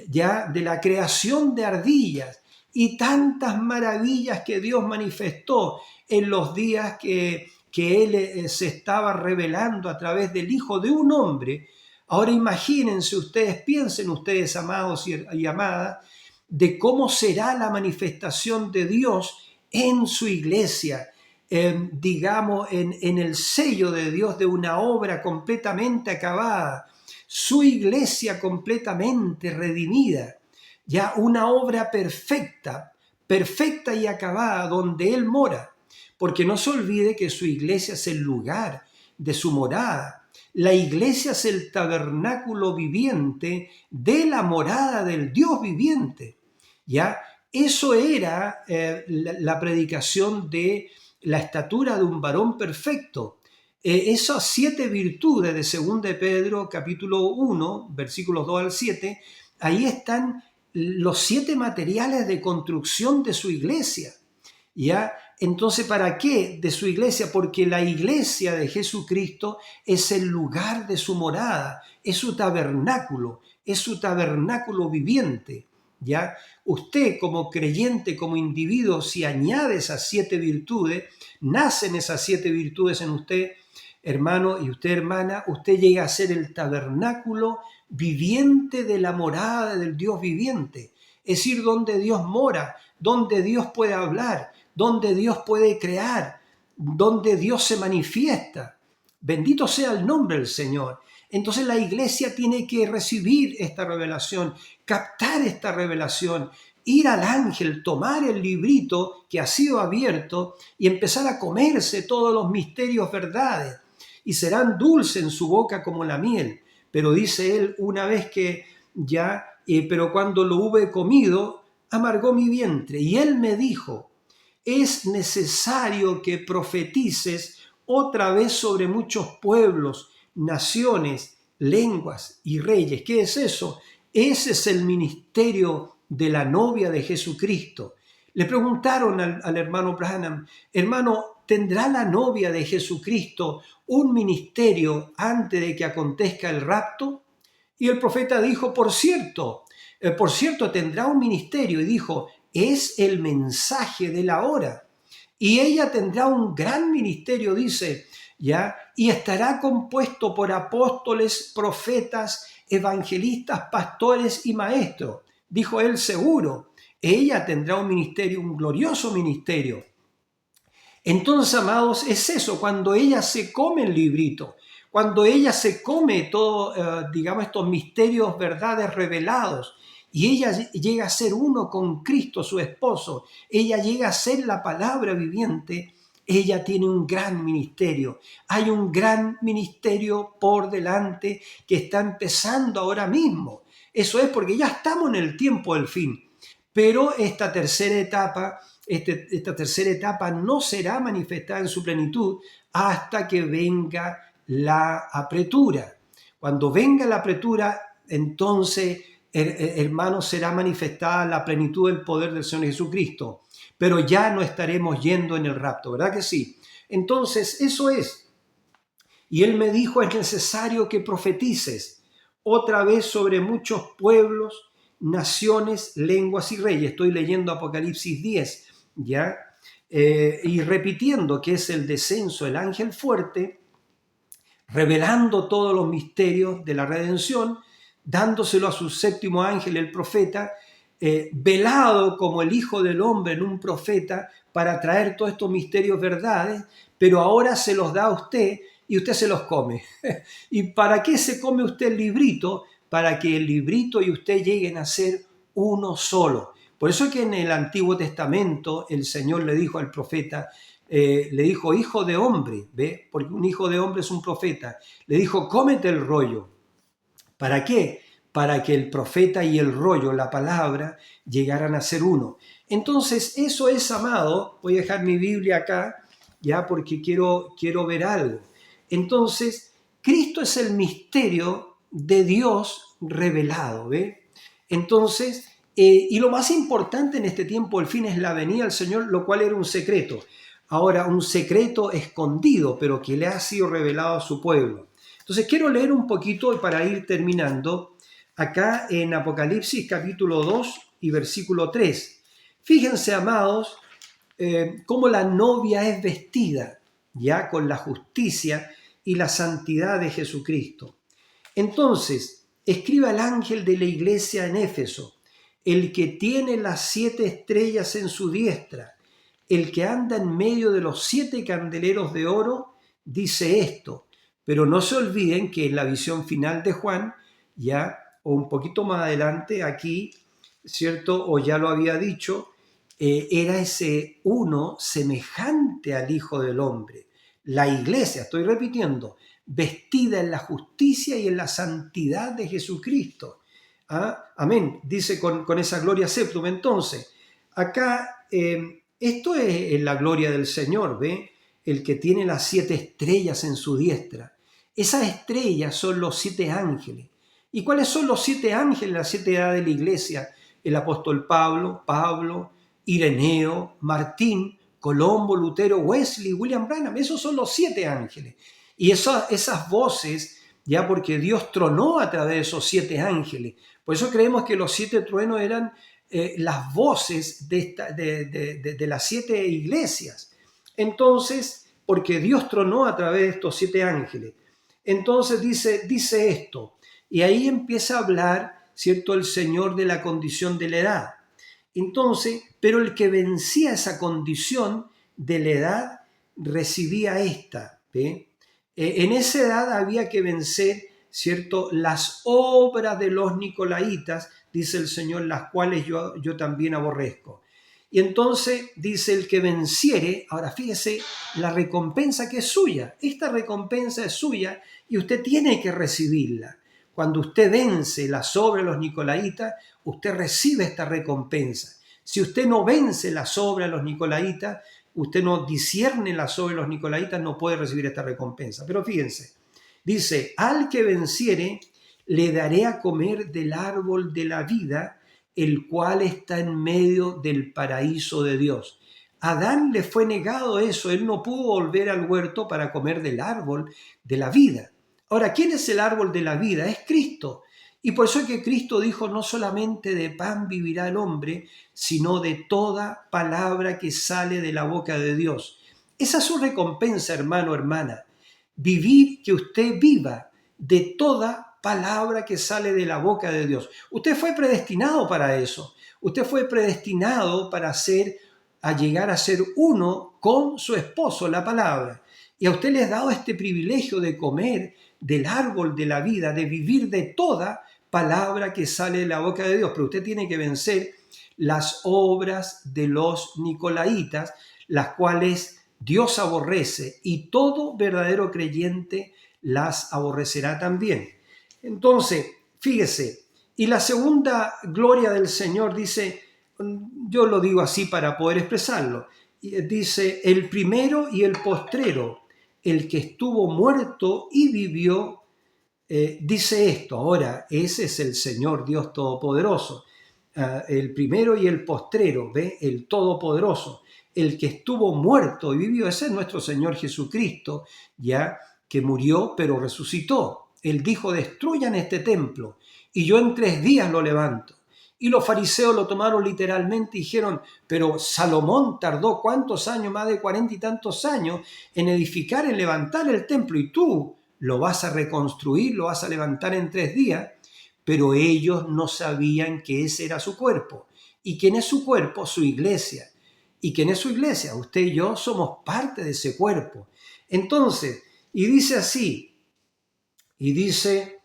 S1: ya de la creación de ardillas y tantas maravillas que Dios manifestó en los días que Él se estaba revelando a través del Hijo de un hombre. Ahora imagínense ustedes, piensen ustedes, amados y amadas, de cómo será la manifestación de Dios en su iglesia, digamos, en el sello de Dios de una obra completamente acabada, su iglesia completamente redimida, ya una obra perfecta, perfecta y acabada donde Él mora, porque no se olvide que su iglesia es el lugar de su morada. La iglesia es el tabernáculo viviente de la morada del Dios viviente, ¿ya? Eso era la predicación de la estatura de un varón perfecto. Esas 7 virtudes de 2 de Pedro, capítulo 1, versículos 2 al 7, ahí están los 7 materiales de construcción de su iglesia. ¿Ya? Entonces, ¿para qué de su iglesia? Porque la iglesia de Jesucristo es el lugar de su morada, es su tabernáculo viviente. ¿Ya? Usted como creyente, como individuo, si añade esas 7 virtudes, nacen esas 7 virtudes en usted, hermano, y usted, hermana, usted llega a ser el tabernáculo viviente de la morada del Dios viviente. Es decir, donde Dios mora, donde Dios puede hablar, donde Dios puede crear, donde Dios se manifiesta. Bendito sea el nombre del Señor. Entonces la iglesia tiene que recibir esta revelación, captar esta revelación, ir al ángel, tomar el librito que ha sido abierto y empezar a comerse todos los misterios, verdades, y serán dulces en su boca como la miel. Pero dice él, una vez que ya, pero cuando lo hube comido, amargó mi vientre. Y él me dijo, es necesario que profetices otra vez sobre muchos pueblos, naciones, lenguas y reyes. ¿Qué es eso? Ese es el ministerio de la novia de Jesucristo. Le preguntaron al hermano Branham, hermano, ¿tendrá la novia de Jesucristo un ministerio antes de que acontezca el rapto? Y el profeta dijo, por cierto, tendrá un ministerio. Y dijo, es el mensaje de la hora. Y ella tendrá un gran ministerio, dice, ¿ya? Y estará compuesto por apóstoles, profetas, evangelistas, pastores y maestros. Dijo él, seguro, ella tendrá un ministerio, un glorioso ministerio. Entonces, amados, es eso, cuando ella se come el librito, cuando ella se come todo, digamos, estos misterios, verdades revelados, y ella llega a ser uno con Cristo, su esposo, ella llega a ser la palabra viviente, ella tiene un gran ministerio. Hay un gran ministerio por delante que está empezando ahora mismo. Eso es porque ya estamos en el tiempo del fin. Pero esta tercera etapa no será manifestada en su plenitud hasta que venga la apretura. Cuando venga la apretura, entonces, hermanos, será manifestada la plenitud del poder del Señor Jesucristo. Pero ya no estaremos yendo en el rapto, ¿verdad que sí? Entonces, eso es. Y él me dijo, es necesario que profetices otra vez sobre muchos pueblos, naciones, lenguas y reyes. Estoy leyendo Apocalipsis 10, ¿ya? Y repitiendo que es el descenso del ángel fuerte, revelando todos los misterios de la redención, dándoselo a su séptimo ángel, el profeta, velado como el Hijo del Hombre en un profeta para traer todos estos misterios, verdades, pero ahora se los da a usted y usted se los come. ¿Y para qué se come usted el librito? Para que el librito y usted lleguen a ser uno solo. Por eso es que en el Antiguo Testamento el Señor le dijo al profeta, le dijo, hijo de hombre, ¿ve? Porque un hijo de hombre es un profeta. Le dijo, cómete el rollo. ¿Para qué? Para que el profeta y el rollo, la palabra, llegaran a ser uno. Entonces, eso es, amado. Voy a dejar mi Biblia acá, ya, porque quiero ver algo. Entonces, Cristo es el misterio de Dios revelado, ¿ve? Entonces, y lo más importante en este tiempo, el fin, es la venida del Señor, lo cual era un secreto. Ahora, un secreto escondido, pero que le ha sido revelado a su pueblo. Entonces, quiero leer un poquito para ir terminando, acá en Apocalipsis capítulo 2 y versículo 3. Fíjense, amados, cómo la novia es vestida, ya con la justicia y la santidad de Jesucristo. Entonces, escriba el ángel de la iglesia en Éfeso, el que tiene las 7 estrellas en su diestra, el que anda en medio de los 7 candeleros de oro, dice esto. Pero no se olviden que en la visión final de Juan, ya, o un poquito más adelante, aquí, ¿cierto? O ya lo había dicho, era ese uno semejante al Hijo del Hombre. La iglesia, estoy repitiendo, vestida en la justicia y en la santidad de Jesucristo. ¿Ah? Amén, dice con esa gloria séptima. Entonces, acá, esto es la gloria del Señor, ¿ve? El que tiene las 7 estrellas en su diestra. Esas estrellas son los 7 ángeles. ¿Y cuáles son los 7 ángeles, las 7 edades de la iglesia? El apóstol Pablo, Ireneo, Martín, Colombo, Lutero, Wesley, William Branham. Esos son los 7 ángeles. Y esas voces, ya porque Dios tronó a través de esos 7 ángeles. Por eso creemos que los 7 truenos eran las voces de las 7 iglesias. Entonces, porque Dios tronó a través de estos 7 ángeles. Entonces dice esto, y ahí empieza a hablar, ¿cierto?, el Señor de la condición de la edad. Entonces, pero el que vencía esa condición de la edad recibía esta, ¿ve? En esa edad había que vencer, ¿cierto?, las obras de los nicolaitas, dice el Señor, las cuales yo también aborrezco. Y entonces dice el que venciere, ahora fíjese la recompensa que es suya. Esta recompensa es suya y usted tiene que recibirla. Cuando usted vence las obras de los nicolaitas, usted recibe esta recompensa. Si usted no vence las obras de los nicolaitas, usted no discierne las obras de los nicolaitas, no puede recibir esta recompensa. Pero fíjense, dice, al que venciere, le daré a comer del árbol de la vida, el cual está en medio del paraíso de Dios. A Adán le fue negado eso, él no pudo volver al huerto para comer del árbol de la vida. Ahora, ¿quién es el árbol de la vida? Es Cristo. Y por eso es que Cristo dijo, no solamente de pan vivirá el hombre, sino de toda palabra que sale de la boca de Dios. Esa es su recompensa, hermano, hermana. Vivir, que usted viva de toda palabra que sale de la boca de Dios. Usted fue predestinado para eso. Usted fue predestinado para llegar a ser uno con su esposo, la palabra. Y a usted le ha dado este privilegio de comer del árbol de la vida, de vivir de toda palabra que sale de la boca de Dios. Pero usted tiene que vencer las obras de los nicolaitas, las cuales Dios aborrece, y todo verdadero creyente las aborrecerá también. Entonces, fíjese, y la segunda gloria del Señor dice, yo lo digo así para poder expresarlo, dice, el primero y el postrero, el que estuvo muerto y vivió, dice esto. Ahora, ese es el Señor Dios Todopoderoso, el primero y el postrero, ¿ve? El Todopoderoso, el que estuvo muerto y vivió, ese es nuestro Señor Jesucristo, ya que murió pero resucitó. Él dijo, destruyan este templo y yo en 3 días lo levanto. Y los fariseos lo tomaron literalmente y dijeron, pero Salomón tardó ¿cuántos años? Más de 40 y tantos años en edificar, en levantar el templo, y tú lo vas a reconstruir, lo vas a levantar en 3 días. Pero ellos no sabían que ese era su cuerpo. ¿Y quién es su cuerpo? Su iglesia. ¿Y quién es su iglesia? Usted y yo somos parte de ese cuerpo. Entonces, y dice así, y dice,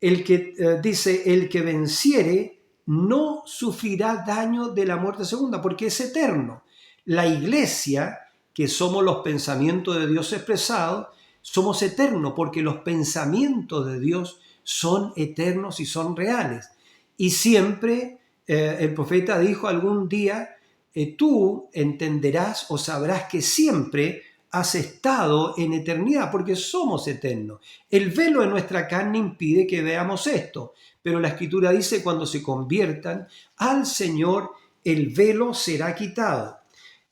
S1: el que venciere no sufrirá daño de la muerte segunda, porque es eterno. La iglesia, que somos los pensamientos de Dios expresados, somos eternos, porque los pensamientos de Dios son eternos y son reales. Y siempre el profeta dijo algún día, tú entenderás o sabrás que siempre has estado en eternidad, porque somos eternos. El velo de nuestra carne impide que veamos esto, pero la Escritura dice, cuando se conviertan al Señor, el velo será quitado.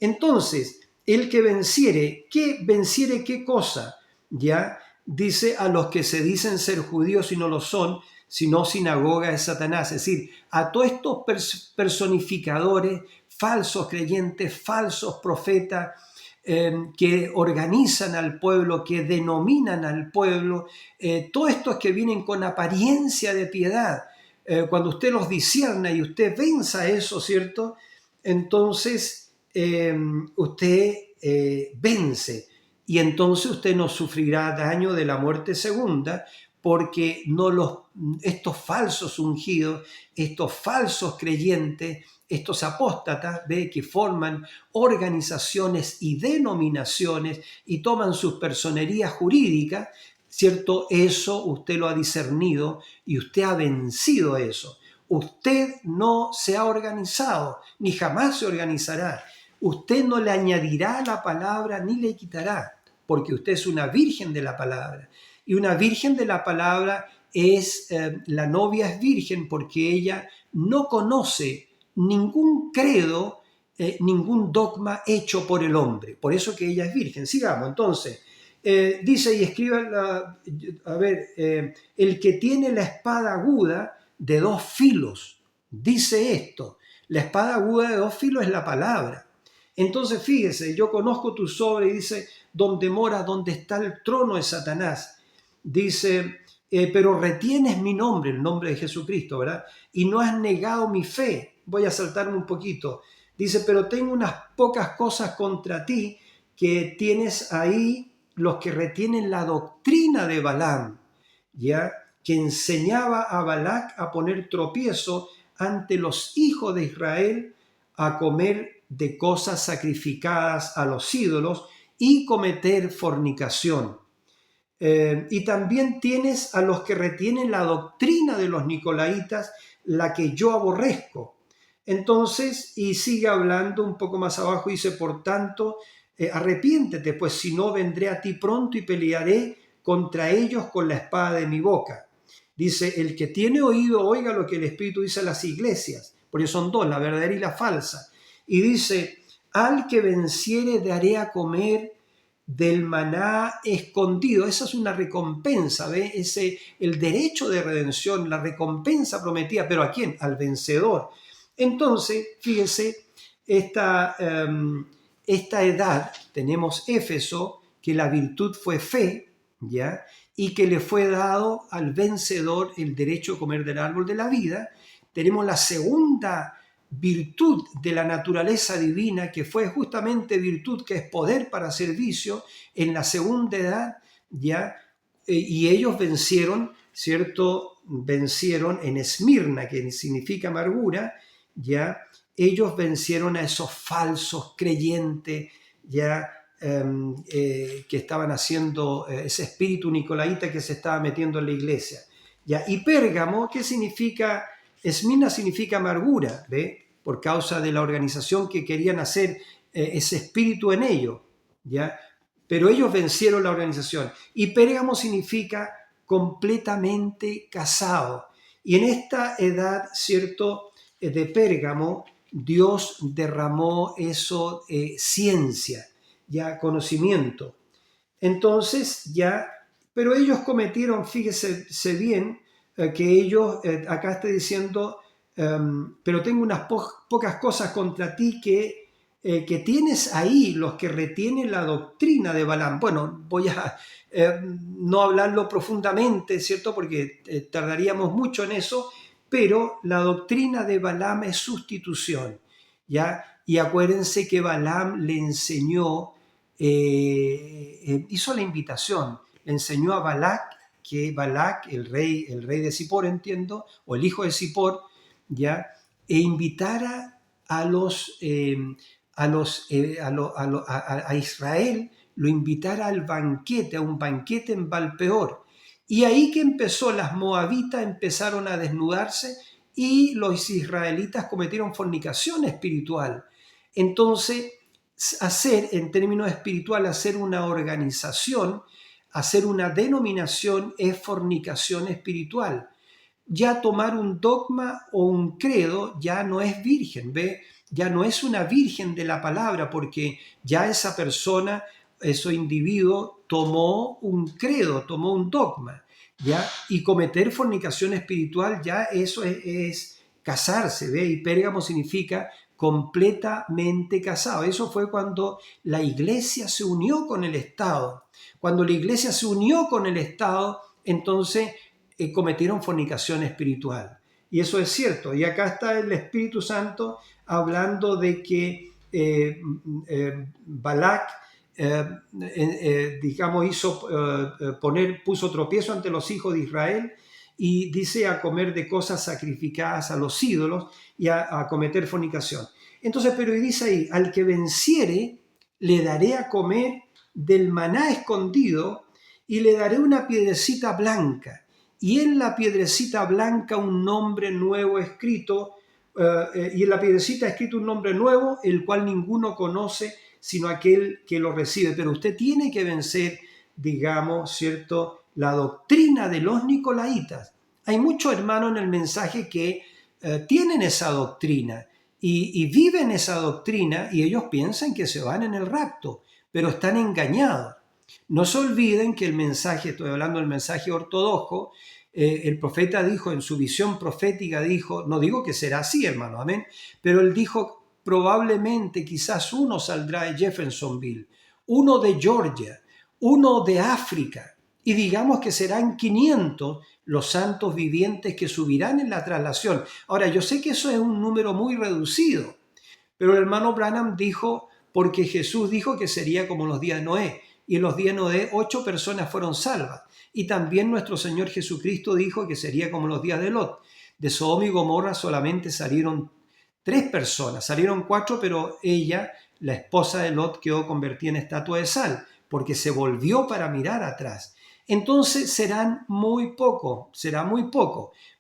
S1: Entonces, el que venciere qué cosa, ya dice, a los que se dicen ser judíos y no lo son, sino sinagoga de Satanás, es decir, a todos estos personificadores, falsos creyentes, falsos profetas, que organizan al pueblo, que denominan al pueblo, todos estos que vienen con apariencia de piedad, cuando usted los discierna y usted venza eso, ¿cierto? Entonces usted vence, y entonces usted no sufrirá daño de la muerte segunda, porque estos falsos ungidos, estos falsos creyentes, estos apóstatas, ¿ve?, que forman organizaciones y denominaciones y toman sus personerías jurídicas, ¿cierto? Eso usted lo ha discernido y usted ha vencido eso. Usted no se ha organizado, ni jamás se organizará. Usted no le añadirá la palabra ni le quitará, porque usted es una virgen de la palabra. Y una virgen de la palabra la novia es virgen porque ella no conoce ningún credo ningún dogma hecho por el hombre. Por eso que ella es virgen. Sigamos, entonces. Dice y escribe, el que tiene la espada aguda de dos filos, dice esto, la espada aguda de dos filos es la palabra. Entonces fíjese, yo conozco tu obras y dice, donde mora, donde está el trono de Satanás. Dice, pero retienes mi nombre, el nombre de Jesucristo, ¿verdad? Y no has negado mi fe. Voy a saltarme un poquito. Dice, pero tengo unas pocas cosas contra ti, que tienes ahí los que retienen la doctrina de Balaam, ¿ya? Que enseñaba a Balac a poner tropiezo ante los hijos de Israel, a comer de cosas sacrificadas a los ídolos y cometer fornicación. Y también tienes a los que retienen la doctrina de los nicolaitas, la que yo aborrezco. Entonces, y sigue hablando un poco más abajo, dice, por tanto, arrepiéntete, pues si no vendré a ti pronto y pelearé contra ellos con la espada de mi boca. Dice, el que tiene oído, oiga lo que el Espíritu dice a las iglesias, porque son dos, la verdadera y la falsa. Y dice, al que venciere daré a comer del maná escondido. Esa es una recompensa, ¿ve? El derecho de redención, la recompensa prometida, pero ¿a quién? Al vencedor. Entonces, fíjese, esta edad, tenemos Éfeso, que la virtud fue fe, ¿ya? Y que le fue dado al vencedor el derecho a comer del árbol de la vida. Tenemos la segunda virtud de la naturaleza divina, que fue justamente virtud, que es poder para servicio, en la segunda edad, ¿ya? Y ellos vencieron, ¿cierto? Vencieron en Esmirna, que significa amargura, ¿ya? Ellos vencieron a esos falsos creyentes, ¿ya? Que estaban haciendo ese espíritu nicolaíta que se estaba metiendo en la iglesia, ¿ya? Y Pérgamo, ¿qué significa? Esmirna significa amargura, ¿ve? Por causa de la organización que querían hacer ese espíritu en ellos, ¿ya? Pero ellos vencieron la organización. Y Pérgamo significa completamente casado. Y en esta edad, ¿cierto?, de Pérgamo, Dios derramó eso, ciencia, ya conocimiento. Entonces ya, pero ellos cometieron, fíjese bien, que ellos, acá está diciendo, pero tengo unas pocas cosas contra ti que tienes ahí, los que retienen la doctrina de Balaam. Bueno, voy a no hablarlo profundamente, ¿cierto? Porque tardaríamos mucho en eso, pero la doctrina de Balaam es sustitución, ¿ya? Y acuérdense que Balaam le enseñó, hizo la invitación, le enseñó a Balac, que Balac, el rey de Zippor, entiendo, o el hijo de Zippor, ¿ya? E invitara a Israel, lo invitara al banquete, a un banquete en Valpeor. Y ahí que empezó, las moabitas empezaron a desnudarse y los israelitas cometieron fornicación espiritual. Entonces, en términos espirituales, hacer una organización, hacer una denominación es fornicación espiritual. Ya tomar un dogma o un credo ya no es virgen, ¿ve? Ya no es una virgen de la palabra, porque ya esa persona, ese individuo, tomó un credo, tomó un dogma, ¿ya? Y cometer fornicación espiritual, ya eso es casarse, ¿ve? Y Pérgamo significa completamente casado. Eso fue cuando la iglesia se unió con el Estado. Cuando la iglesia se unió con el Estado, entonces cometieron fornicación espiritual. Y eso es cierto. Y acá está el Espíritu Santo hablando de que Balac, puso tropiezo ante los hijos de Israel, y dice a comer de cosas sacrificadas a los ídolos y a cometer fornicación. Entonces, pero dice ahí, al que venciere, le daré a comer del maná escondido y le daré una piedrecita blanca. Y en la piedrecita blanca un nombre nuevo escrito, y en la piedrecita escrito un nombre nuevo, el cual ninguno conoce sino aquel que lo recibe. Pero usted tiene que vencer, digamos, ¿cierto?, la doctrina de los nicolaitas. Hay muchos hermanos en el mensaje que tienen esa doctrina, y viven esa doctrina y ellos piensan que se van en el rapto, pero están engañados. No se olviden que el mensaje, estoy hablando del mensaje ortodoxo, el profeta dijo en su visión profética, dijo, no digo que será así, hermano, amén, pero él dijo, probablemente quizás uno saldrá de Jeffersonville, uno de Georgia, uno de África, y digamos que serán 500 los santos vivientes que subirán en la traslación. Ahora, yo sé que eso es un número muy reducido, pero el hermano Branham dijo, porque Jesús dijo que sería como los días de Noé, y en los días de Noé 8 personas fueron salvas. Y también nuestro Señor Jesucristo dijo que sería como los días de Lot. De Sodoma y Gomorra solamente salieron 3 personas, salieron 4, pero ella, la esposa de Lot, quedó convertida en estatua de sal, porque se volvió para mirar atrás. Entonces será muy poco,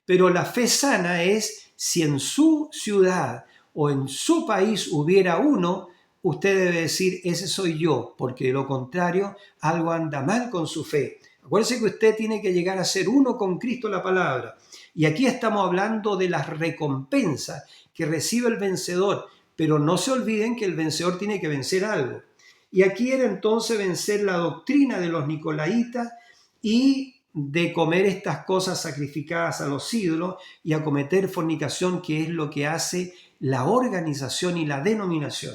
S1: pero la fe sana es si en su ciudad o en su país hubiera uno, usted debe decir, ese soy yo, porque de lo contrario, algo anda mal con su fe. Acuérdese que usted tiene que llegar a ser uno con Cristo la palabra. Y aquí estamos hablando de las recompensas que recibe el vencedor, pero no se olviden que el vencedor tiene que vencer algo. Y aquí era entonces vencer la doctrina de los nicolaitas y de comer estas cosas sacrificadas a los ídolos y a cometer fornicación, que es lo que hace la organización y la denominación.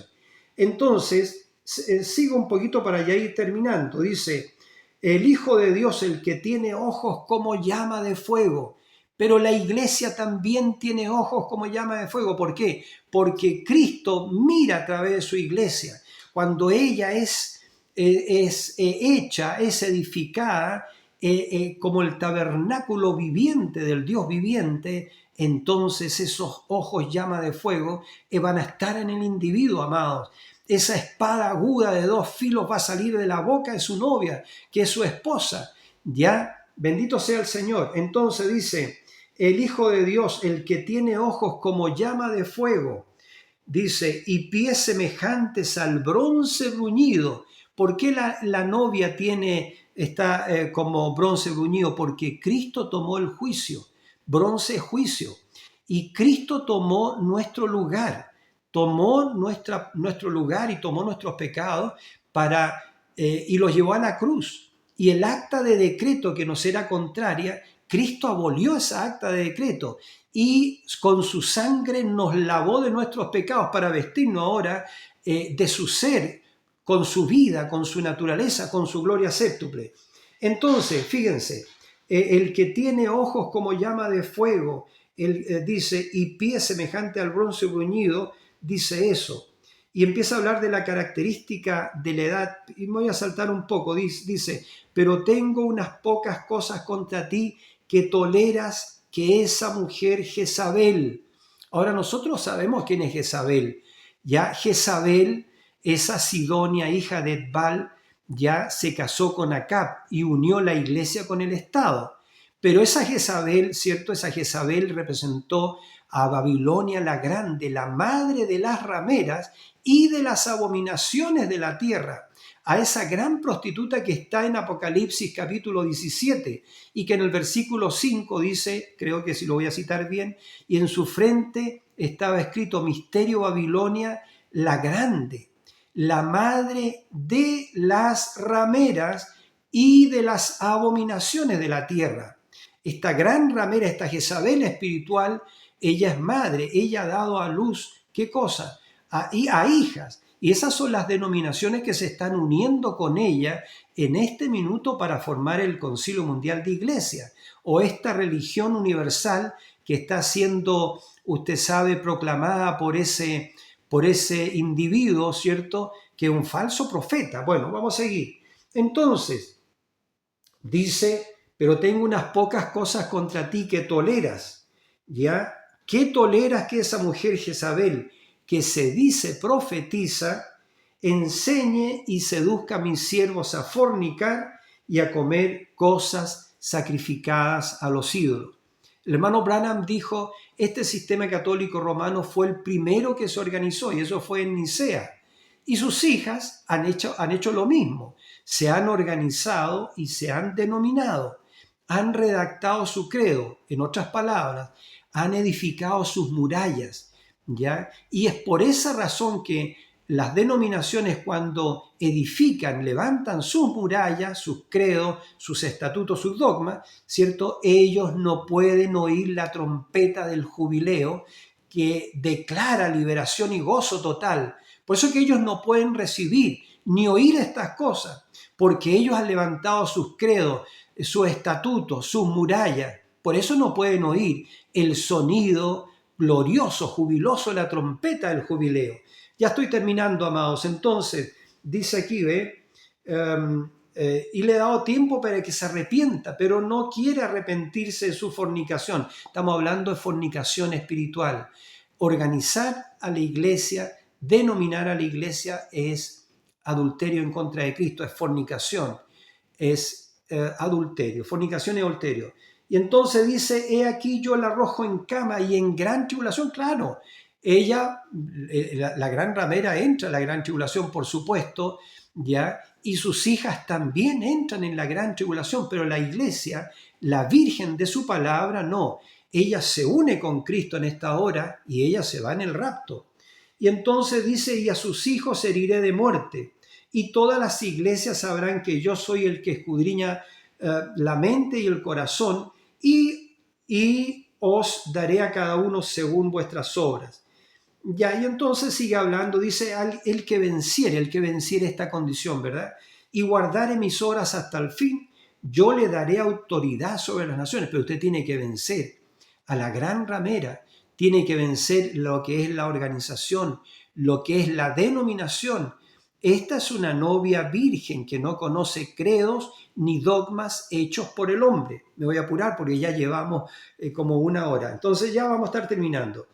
S1: Entonces, sigo un poquito para ya ir terminando. Dice, el Hijo de Dios, el que tiene ojos como llama de fuego, pero la iglesia también tiene ojos como llama de fuego. ¿Por qué? Porque Cristo mira a través de su iglesia. Cuando ella es hecha, es edificada como el tabernáculo viviente del Dios viviente, entonces esos ojos llama de fuego van a estar en el individuo, amados. Esa espada aguda de 2 filos va a salir de la boca de su novia, que es su esposa. Ya, bendito sea el Señor. Entonces dice, el Hijo de Dios, el que tiene ojos como llama de fuego, dice, y pies semejantes al bronce bruñido. ¿Por qué la novia está como bronce bruñido? Porque Cristo tomó el juicio. Bronce es juicio. Y Cristo tomó nuestro lugar. Tomó nuestro lugar y tomó nuestros pecados y los llevó a la cruz. Y el acta de decreto que nos era contraria, Cristo abolió esa acta de decreto y con su sangre nos lavó de nuestros pecados para vestirnos ahora de su ser, con su vida, con su naturaleza, con su gloria séptuple. Entonces, fíjense, el que tiene ojos como llama de fuego, dice, y pies semejante al bronce bruñido, dice eso. Y empieza a hablar de la característica de la edad, y me voy a saltar un poco, dice, pero tengo unas pocas cosas contra ti que toleras que esa mujer Jezabel. Ahora nosotros sabemos quién es Jezabel. Ya Jezabel, esa Sidonia, hija de Edbal, ya se casó con Acab y unió la iglesia con el Estado. Pero esa Jezabel, ¿cierto? Esa Jezabel representó a Babilonia la Grande, la madre de las rameras y de las abominaciones de la tierra, a esa gran prostituta que está en Apocalipsis capítulo 17 y que en el versículo 5 dice, creo que si lo voy a citar bien, y en su frente estaba escrito Misterio Babilonia la Grande, la madre de las rameras y de las abominaciones de la tierra. Esta gran ramera, esta Jezabel espiritual, ella es madre, ella ha dado a luz, ¿qué cosa? A hijas. Y esas son las denominaciones que se están uniendo con ella en este minuto para formar el Concilio Mundial de Iglesia, o esta religión universal que está siendo, usted sabe, proclamada por ese individuo, ¿cierto?, que es un falso profeta. Bueno, vamos a seguir. Entonces, dice, pero tengo unas pocas cosas contra ti que toleras, ¿ya? ¿Qué toleras que esa mujer Jezabel, que se dice profetiza, enseñe y seduzca a mis siervos a fornicar y a comer cosas sacrificadas a los ídolos? El hermano Branham dijo, este sistema católico romano fue el primero que se organizó y eso fue en Nicea. Y sus hijas han hecho lo mismo, se han organizado y se han denominado, han redactado su credo, en otras palabras, han edificado sus murallas, ¿ya? Y es por esa razón que las denominaciones, cuando edifican, levantan sus murallas, sus credos, sus estatutos, sus dogmas, ¿cierto? Ellos no pueden oír la trompeta del jubileo que declara liberación y gozo total. Por eso que ellos no pueden recibir ni oír estas cosas, porque ellos han levantado sus credos, sus estatutos, sus murallas. Por eso no pueden oír el sonido glorioso, jubiloso de la trompeta del jubileo. Ya estoy terminando, amados. Entonces, dice aquí, ¿ve? Y le he dado tiempo para que se arrepienta, pero no quiere arrepentirse de su fornicación. Estamos hablando de fornicación espiritual. Organizar a la iglesia, denominar a la iglesia es adulterio en contra de Cristo, es fornicación, es adulterio. Fornicación y adulterio. Y entonces dice, he aquí yo la arrojo en cama y en gran tribulación. Claro, ella, la gran ramera, entra en la gran tribulación, por supuesto, ¿ya? Y sus hijas también entran en la gran tribulación, pero la iglesia, la virgen de su palabra, no. Ella se une con Cristo en esta hora y ella se va en el rapto. Y entonces dice, y a sus hijos heriré de muerte. Y todas las iglesias sabrán que yo soy el que escudriña la mente y el corazón, y os daré a cada uno según vuestras obras. Ya, y entonces sigue hablando, dice, el que venciere esta condición, ¿verdad? Y guardare mis obras hasta el fin, yo le daré autoridad sobre las naciones, pero usted tiene que vencer a la gran ramera, tiene que vencer lo que es la organización, lo que es la denominación. Esta es una novia virgen que no conoce credos ni dogmas hechos por el hombre. Me voy a apurar porque ya llevamos como una hora. Entonces ya vamos a estar terminando.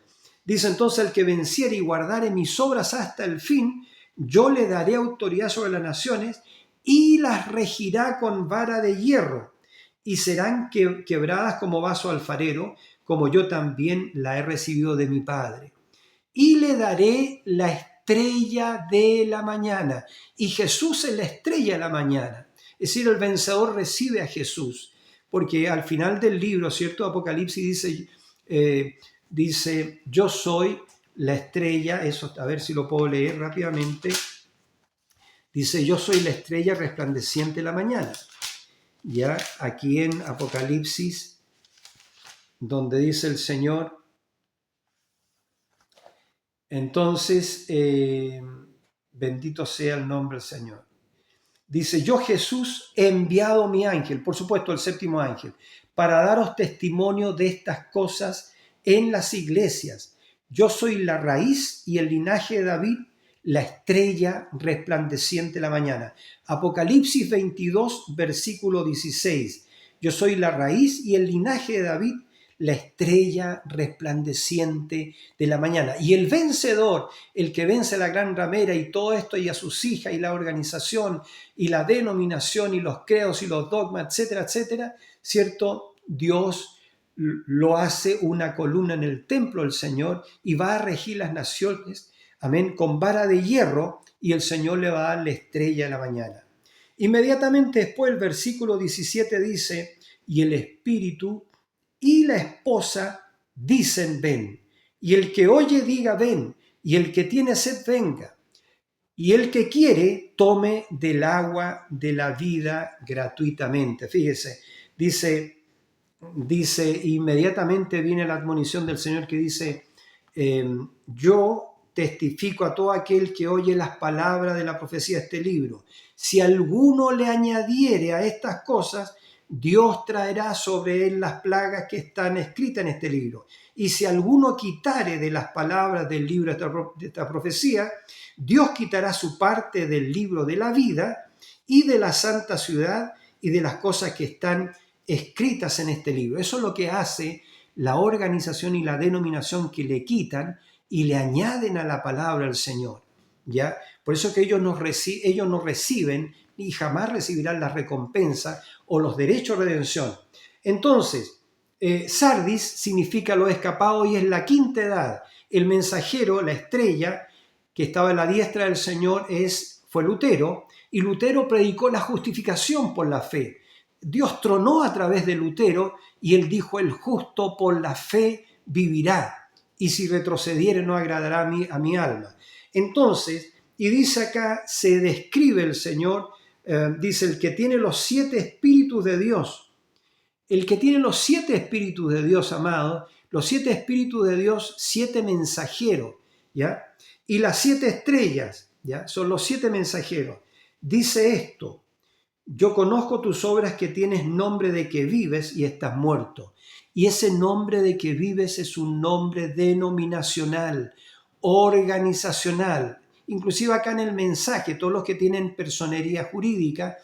S1: Dice entonces, el que venciere y guardare mis obras hasta el fin, yo le daré autoridad sobre las naciones y las regirá con vara de hierro y serán quebradas como vaso alfarero, como yo también la he recibido de mi Padre. Y le daré la estrella de la mañana. Y Jesús es la estrella de la mañana. Es decir, el vencedor recibe a Jesús. Porque al final del libro, ¿cierto? Apocalipsis dice, yo soy la estrella, eso, a ver si lo puedo leer rápidamente. Dice, yo soy la estrella resplandeciente de la mañana. Ya aquí en Apocalipsis, donde dice el Señor, entonces, bendito sea el nombre del Señor. Dice, yo Jesús he enviado mi ángel, por supuesto el séptimo ángel, para daros testimonio de estas cosas en las iglesias. Yo soy la raíz y el linaje de David, la estrella resplandeciente de la mañana. Apocalipsis 22, versículo 16. Yo soy la raíz y el linaje de David, la estrella resplandeciente de la mañana. Y el vencedor, el que vence a la gran ramera y todo esto, y a sus hijas, y la organización, y la denominación, y los credos, y los dogmas, etcétera, etcétera, ¿cierto? Dios lo hace una columna en el templo del Señor y va a regir las naciones, amén, con vara de hierro, y el Señor le va a dar la estrella de la mañana. Inmediatamente después el versículo 17 dice, y el Espíritu y la esposa dicen ven, y el que oye diga ven, y el que tiene sed venga, y el que quiere tome del agua de la vida gratuitamente. Fíjese, dice inmediatamente viene la admonición del Señor que dice, yo testifico a todo aquel que oye las palabras de la profecía de este libro. Si alguno le añadiere a estas cosas, Dios traerá sobre él las plagas que están escritas en este libro. Y si alguno quitare de las palabras del libro de esta profecía, Dios quitará su parte del libro de la vida y de la santa ciudad y de las cosas que están escritas en este libro. Eso es lo que hace la organización y la denominación, que le quitan y le añaden a la palabra del Señor. ¿Ya? Por eso que ellos no reciben y jamás recibirán la recompensa o los derechos de redención. Entonces, Sardis significa lo escapado y es la quinta edad. El mensajero, la estrella que estaba a la diestra del Señor fue Lutero, y Lutero predicó la justificación por la fe. Dios tronó a través de Lutero y él dijo, el justo por la fe vivirá. y si retrocediere no agradará a mi alma. Entonces, y dice acá, se describe el Señor, dice el que tiene los 7 espíritus de Dios. El que tiene los 7 espíritus de Dios, amado, los 7 espíritus de Dios, 7 mensajeros, ¿ya? Y las 7 estrellas, ¿ya? Son los 7 mensajeros. Dice esto: yo conozco tus obras, que tienes nombre de que vives y estás muerto. Y ese nombre de que vives es un nombre denominacional, organizacional. Inclusive acá en el mensaje, todos los que tienen personería jurídica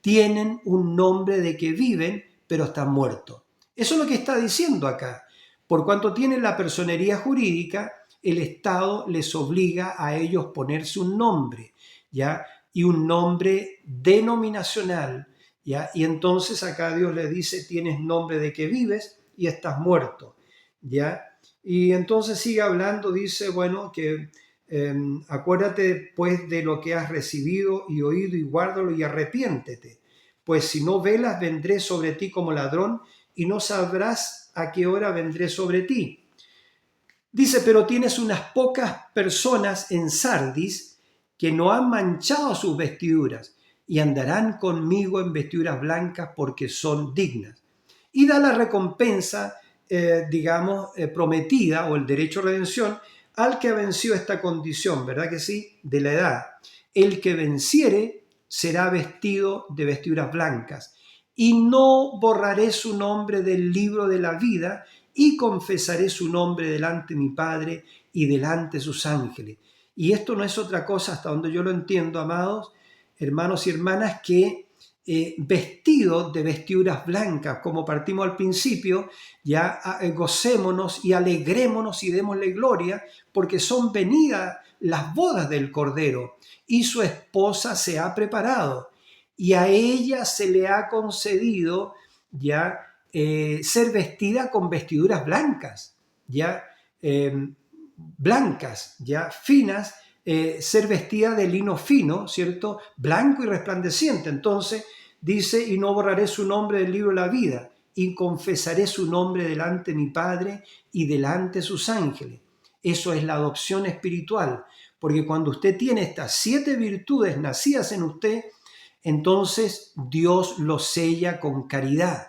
S1: tienen un nombre de que viven, pero están muertos. Eso es lo que está diciendo acá. Por cuanto tienen la personería jurídica, el Estado les obliga a ellos ponerse un nombre, ¿ya? Y un nombre denominacional, ¿ya? Y entonces acá Dios le dice: tienes nombre de que vives y estás muerto, ¿ya? Y entonces sigue hablando, dice, bueno, que acuérdate pues de lo que has recibido y oído, y guárdalo y arrepiéntete, pues si no velas, vendré sobre ti como ladrón y no sabrás a qué hora vendré sobre ti. Dice: pero tienes unas pocas personas en Sardis que no han manchado sus vestiduras y andarán conmigo en vestiduras blancas, porque son dignas. Y da la recompensa, prometida, o el derecho a redención, al que venció esta condición, ¿verdad que sí?, de la edad. El que venciere será vestido de vestiduras blancas, y no borraré su nombre del libro de la vida, y confesaré su nombre delante de mi Padre y delante de sus ángeles. Y esto no es otra cosa, hasta donde yo lo entiendo, amados hermanos y hermanas, que vestido de vestiduras blancas, como partimos al principio, ya gocémonos y alegrémonos y démosle gloria, porque son venidas las bodas del Cordero y su esposa se ha preparado, y a ella se le ha concedido ya ser vestida con vestiduras blancas, ya blancas, ya finas, ser vestida de lino fino, ¿cierto? Blanco y resplandeciente. Entonces dice: y no borraré su nombre del libro de la vida, y confesaré su nombre delante de mi Padre y delante de sus ángeles. Eso es la adopción espiritual, porque cuando usted tiene estas 7 virtudes nacidas en usted, entonces Dios lo sella con caridad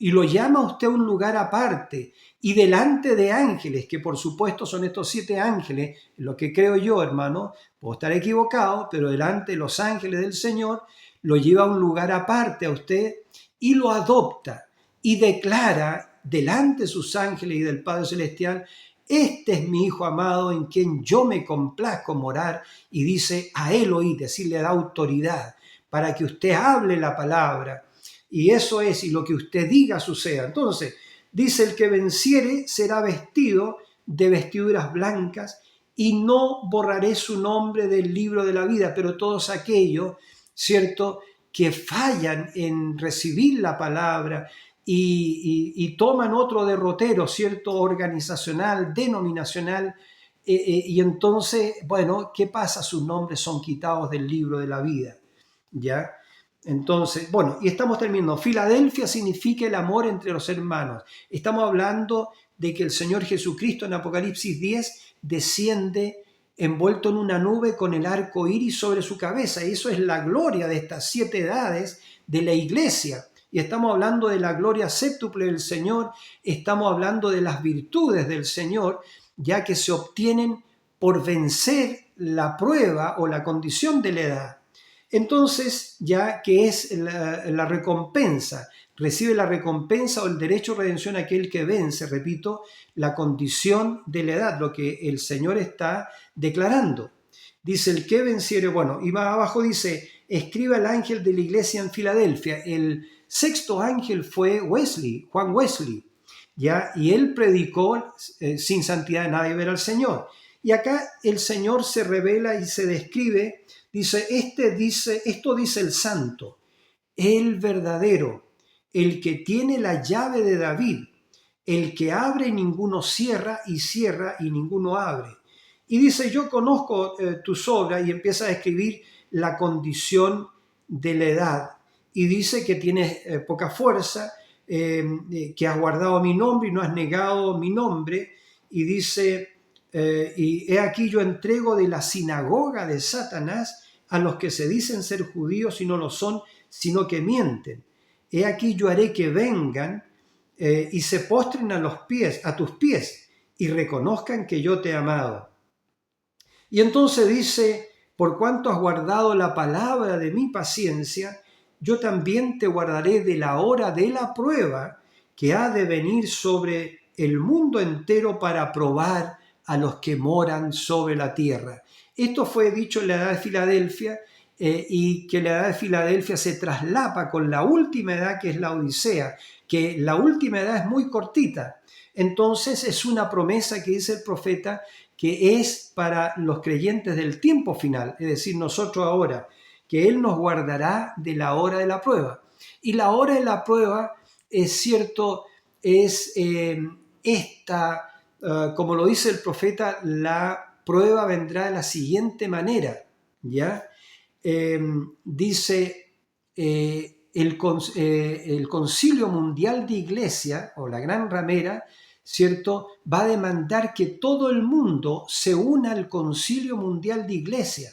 S1: y lo llama a usted a un lugar aparte y delante de ángeles, que por supuesto son estos 7 ángeles, lo que creo yo, hermano, puedo estar equivocado, pero delante de los ángeles del Señor, lo lleva a un lugar aparte a usted y lo adopta y declara delante de sus ángeles y del Padre Celestial: este es mi Hijo amado, en quien yo me complazco morar. Y dice: a él oí, decirle, da autoridad para que usted hable la palabra, y eso es, y lo que usted diga suceda. Entonces dice: el que venciere será vestido de vestiduras blancas, y no borraré su nombre del libro de la vida. Pero todos aquellos, ¿cierto?, que fallan en recibir la palabra y toman otro derrotero, ¿cierto?, organizacional, denominacional, y entonces, bueno, ¿qué pasa? Sus nombres son quitados del libro de la vida, ¿ya? Entonces, bueno, y estamos terminando. Filadelfia significa el amor entre los hermanos. Estamos hablando de que el Señor Jesucristo en Apocalipsis 10 desciende envuelto en una nube con el arco iris sobre su cabeza. Y eso es la gloria de estas 7 edades de la iglesia. Y estamos hablando de la gloria séptuple del Señor. Estamos hablando de las virtudes del Señor, ya que se obtienen por vencer la prueba o la condición de la edad. Entonces, ya que es la recompensa, recibe la recompensa o el derecho a redención aquel que vence, repito, la condición de la edad, lo que el Señor está declarando. Dice: el que venciere, bueno, y más abajo dice: escribe al ángel de la iglesia en Filadelfia. El 6º ángel fue Wesley, Juan Wesley, ¿ya? Y él predicó: sin santidad nadie verá al Señor. Y acá el Señor se revela y se describe. Dice: esto dice el santo, el verdadero, el que tiene la llave de David, el que abre y ninguno cierra, y cierra y ninguno abre. Y dice: yo conozco tus obras, y empieza a describir la condición de la edad. Y dice que tienes poca fuerza, que has guardado mi nombre y no has negado mi nombre, y dice, y he aquí yo entrego de la sinagoga de Satanás a los que se dicen ser judíos y no lo son, sino que mienten. He aquí yo haré que vengan y se postren a tus pies, y reconozcan que yo te he amado. Y entonces dice, por cuanto has guardado la palabra de mi paciencia, yo también te guardaré de la hora de la prueba que ha de venir sobre el mundo entero para probar a los que moran sobre la tierra. Esto fue dicho en la edad de Filadelfia, y que la edad de Filadelfia se traslapa con la última edad, que es la Odisea, que la última edad es muy cortita. Entonces es una promesa que dice el profeta que es para los creyentes del tiempo final, es decir, nosotros ahora, que Él nos guardará de la hora de la prueba. Y la hora de la prueba, es cierto, es esta, como lo dice el profeta, la prueba vendrá de la siguiente manera, ¿ya? Dice, el Concilio Mundial de Iglesia, o la Gran Ramera, ¿cierto?, va a demandar que todo el mundo se una al Concilio Mundial de Iglesia.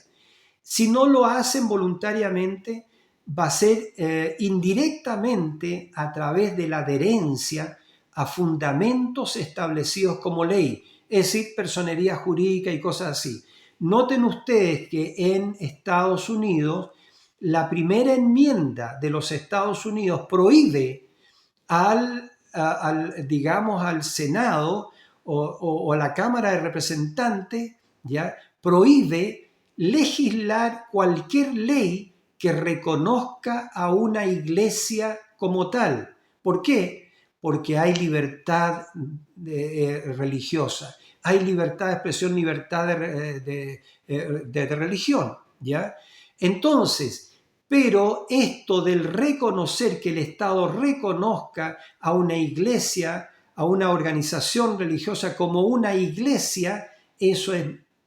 S1: Si no lo hacen voluntariamente, va a ser indirectamente a través de la adherencia a fundamentos establecidos como ley, es decir, personería jurídica y cosas así. Noten ustedes que en Estados Unidos, la primera enmienda de los Estados Unidos prohíbe digamos, al Senado o a la Cámara de Representantes, ¿ya?, prohíbe legislar cualquier ley que reconozca a una iglesia como tal. ¿Por qué? Porque hay libertad religiosa, hay libertad de expresión, libertad de religión, ¿ya? Entonces, pero esto del reconocer, que el Estado reconozca a una iglesia, a una organización religiosa como una iglesia, eso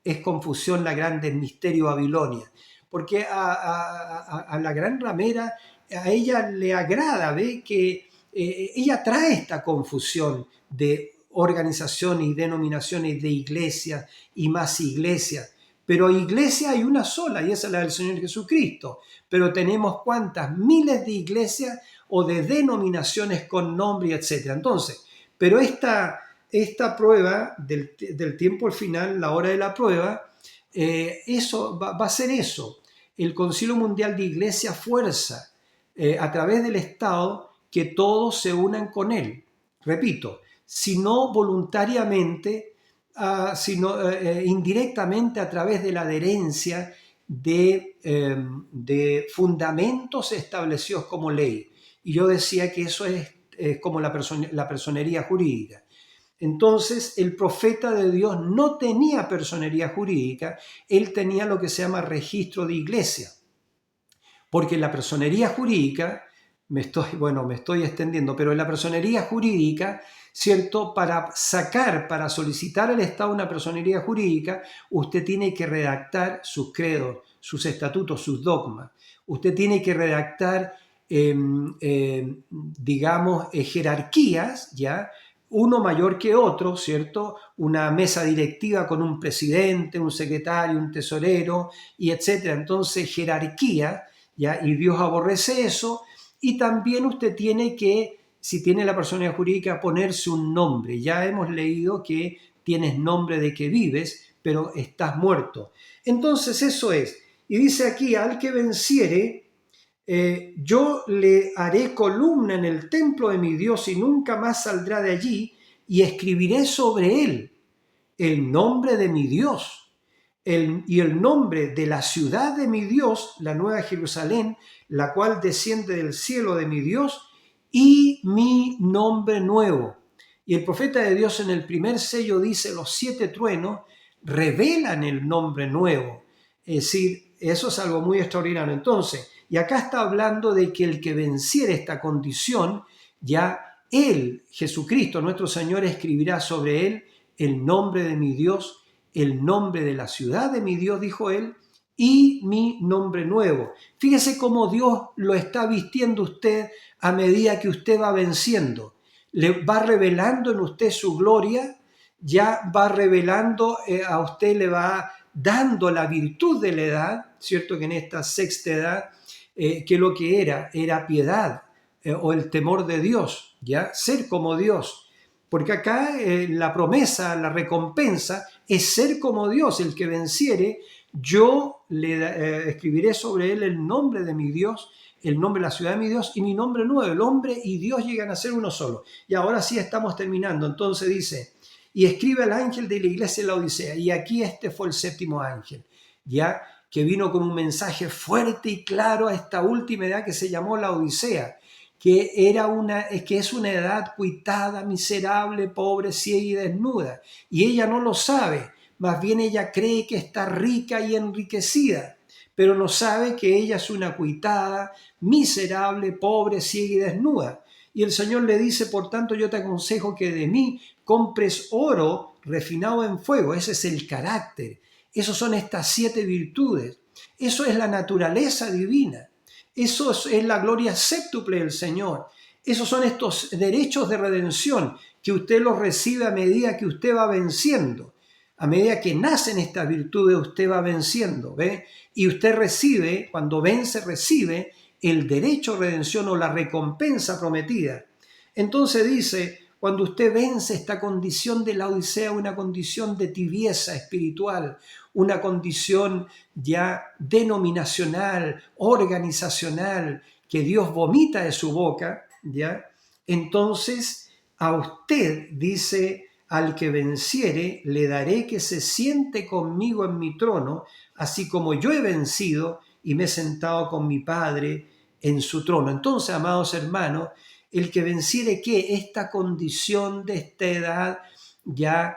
S1: es confusión la grande, el misterio Babilonia. Porque a la Gran Ramera, a ella le agrada, ve que ella trae esta confusión de organizaciones y denominaciones de iglesias y más iglesias. Pero iglesia hay una sola, y esa es la del Señor Jesucristo. Pero tenemos cuántas, miles de iglesias o de denominaciones con nombre, etc. Entonces, pero esta prueba del tiempo al final, la hora de la prueba, eso va a ser eso. El Concilio Mundial de Iglesia fuerza a través del Estado que todos se unan con él. Repito, si no voluntariamente, sino indirectamente a través de la adherencia de fundamentos establecidos como ley. Y yo decía que eso es como la personería jurídica. Entonces, el profeta de Dios no tenía personería jurídica, él tenía lo que se llama registro de iglesia. Porque la personería jurídica, me estoy extendiendo, pero en la personería jurídica, ¿cierto? Para solicitar al Estado una personería jurídica, usted tiene que redactar sus credos, sus estatutos, sus dogmas. Usted tiene que redactar, digamos, jerarquías, ¿ya?, uno mayor que otro, ¿cierto? Una mesa directiva con un presidente, un secretario, un tesorero, y etcétera. Entonces, jerarquía, ¿ya? Y Dios aborrece eso. Y también usted tiene que, si tiene la personalidad jurídica, ponerse un nombre. Ya hemos leído que tienes nombre de que vives, pero estás muerto. Entonces, eso es. Y dice aquí, al que venciere, yo le haré columna en el templo de mi Dios y nunca más saldrá de allí, y escribiré sobre él el nombre de mi Dios y el nombre de la ciudad de mi Dios, la nueva Jerusalén, la cual desciende del cielo de mi Dios, y mi nombre nuevo. Y el profeta de Dios en el primer sello dice, los 7 truenos revelan el nombre nuevo. Es decir, eso es algo muy extraordinario. Entonces, y acá está hablando de que el que venciera esta condición, ya él, Jesucristo, nuestro Señor, escribirá sobre él el nombre de mi Dios, el nombre de la ciudad de mi Dios, dijo él, y mi nombre nuevo. Fíjese cómo Dios lo está vistiendo usted a medida que usted va venciendo. Le va revelando en usted su gloria, ya va revelando, a usted le va dando la virtud de la edad, ¿cierto? Que en esta sexta edad, que lo que era piedad, o el temor de Dios, ¿ya? Ser como Dios. Porque acá la promesa, la recompensa es ser como Dios. El que venciere, yo le escribiré sobre él el nombre de mi Dios, el nombre de la ciudad de mi Dios y mi nombre nuevo. El hombre y Dios llegan a ser uno solo. Y ahora sí estamos terminando. Entonces dice, y escribe al ángel de la iglesia de la Odisea. Y aquí este fue el séptimo ángel, ya que vino con un mensaje fuerte y claro a esta última edad que se llamó la Odisea, que es una edad cuitada, miserable, pobre, ciega y desnuda. Y ella no lo sabe, más bien ella cree que está rica y enriquecida, pero no sabe que ella es una cuitada, miserable, pobre, ciega y desnuda. Y el Señor le dice, por tanto, yo te aconsejo que de mí compres oro refinado en fuego. Ese es el carácter. Esos son estas 7 virtudes. Eso es la naturaleza divina. Eso es la gloria séptuple del Señor. Esos son estos derechos de redención que usted los recibe a medida que usted va venciendo. A medida que nacen estas virtudes, usted va venciendo, ¿ve? Y usted recibe, cuando vence, recibe el derecho a redención o la recompensa prometida. Entonces dice, cuando usted vence esta condición de la Odisea, una condición de tibieza espiritual, una condición ya denominacional, organizacional, que Dios vomita de su boca, ¿ya? Entonces a usted, dice, al que venciere, le daré que se siente conmigo en mi trono, así como yo he vencido y me he sentado con mi Padre en su trono. Entonces, amados hermanos, el que venciere, ¿qué? Esta condición de esta edad ya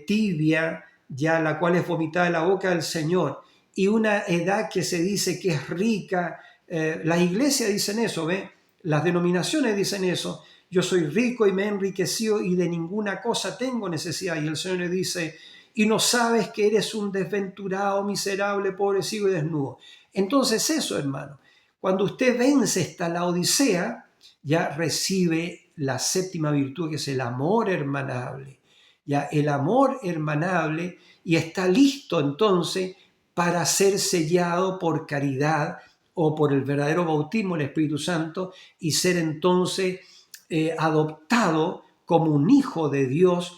S1: tibia, ya la cual es vomitada de la boca del Señor, y una edad que se dice que es rica. Las iglesias dicen eso, ¿ve? Las denominaciones dicen eso. Yo soy rico y me he enriquecido y de ninguna cosa tengo necesidad. Y el Señor le dice, y no sabes que eres un desventurado, miserable, pobrecito y desnudo. Entonces eso, hermano, cuando usted vence esta la Odisea, ya recibe la séptima virtud, que es el amor hermanable. Ya el amor hermanable, y está listo entonces para ser sellado por caridad o por el verdadero bautismo del Espíritu Santo y ser entonces adoptado como un hijo de Dios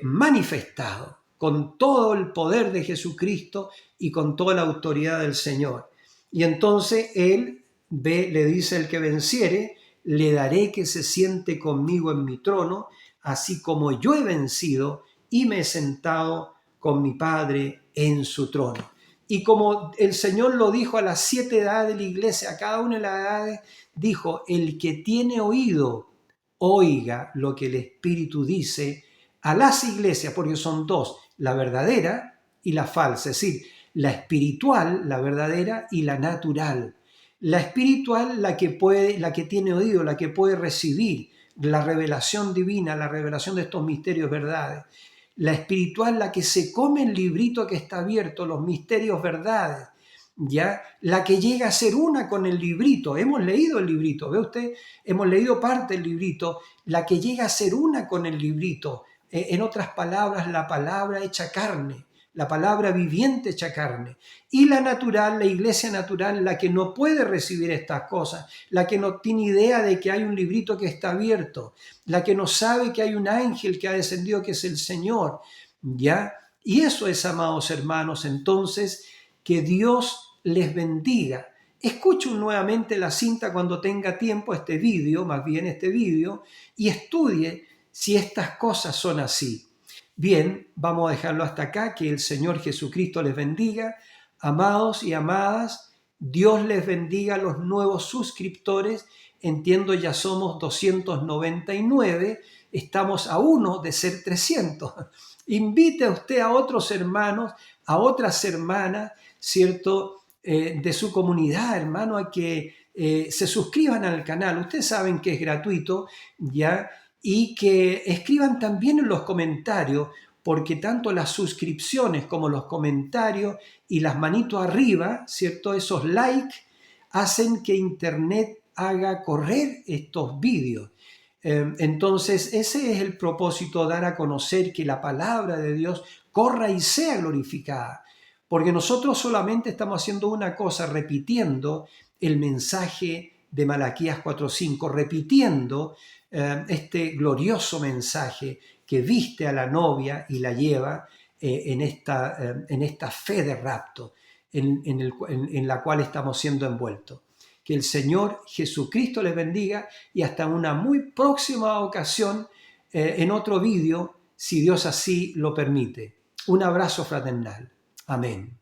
S1: manifestado con todo el poder de Jesucristo y con toda la autoridad del Señor. Y entonces él le dice, el que venciere, le daré que se siente conmigo en mi trono, así como yo he vencido y me he sentado con mi Padre en su trono. Y como el Señor lo dijo a las 7 edades de la iglesia, a cada una de las edades, dijo, el que tiene oído, oiga lo que el Espíritu dice a las iglesias, porque son dos, la verdadera y la falsa, es decir, la espiritual, la verdadera, y la natural. La espiritual, la que tiene oído, la que puede recibir la revelación divina, la revelación de estos misterios, verdades. La espiritual, la que se come el librito que está abierto, los misterios, verdades. ¿Ya? La que llega a ser una con el librito. Hemos leído el librito, ¿ve usted? Hemos leído parte del librito. La que llega a ser una con el librito. En otras palabras, la palabra hecha carne, la palabra viviente hecha carne. Y la natural, la iglesia natural, la que no puede recibir estas cosas, la que no tiene idea de que hay un librito que está abierto, la que no sabe que hay un ángel que ha descendido, que es el Señor, ¿ya? Y eso es, amados hermanos, entonces, que Dios les bendiga. Escuchen nuevamente la cinta cuando tenga tiempo, este vídeo, y estudie si estas cosas son así. Bien, vamos a dejarlo hasta acá. Que el Señor Jesucristo les bendiga. Amados y amadas, Dios les bendiga a los nuevos suscriptores. Entiendo, ya somos 299, estamos a uno de ser 300. Invite a usted a otros hermanos, a otras hermanas, ¿cierto? De su comunidad, hermano, a que se suscriban al canal. Ustedes saben que es gratuito, ¿ya? Y que escriban también en los comentarios, porque tanto las suscripciones como los comentarios y las manitos arriba, ¿cierto? Esos likes hacen que Internet haga correr estos vídeos. Entonces, ese es el propósito, dar a conocer que la palabra de Dios corra y sea glorificada. Porque nosotros solamente estamos haciendo una cosa, repitiendo el mensaje de Malaquías 4:5, repitiendo este glorioso mensaje que viste a la novia y la lleva en esta fe de rapto en la cual estamos siendo envueltos. Que el Señor Jesucristo les bendiga y hasta una muy próxima ocasión en otro vídeo, si Dios así lo permite. Un abrazo fraternal. Amén.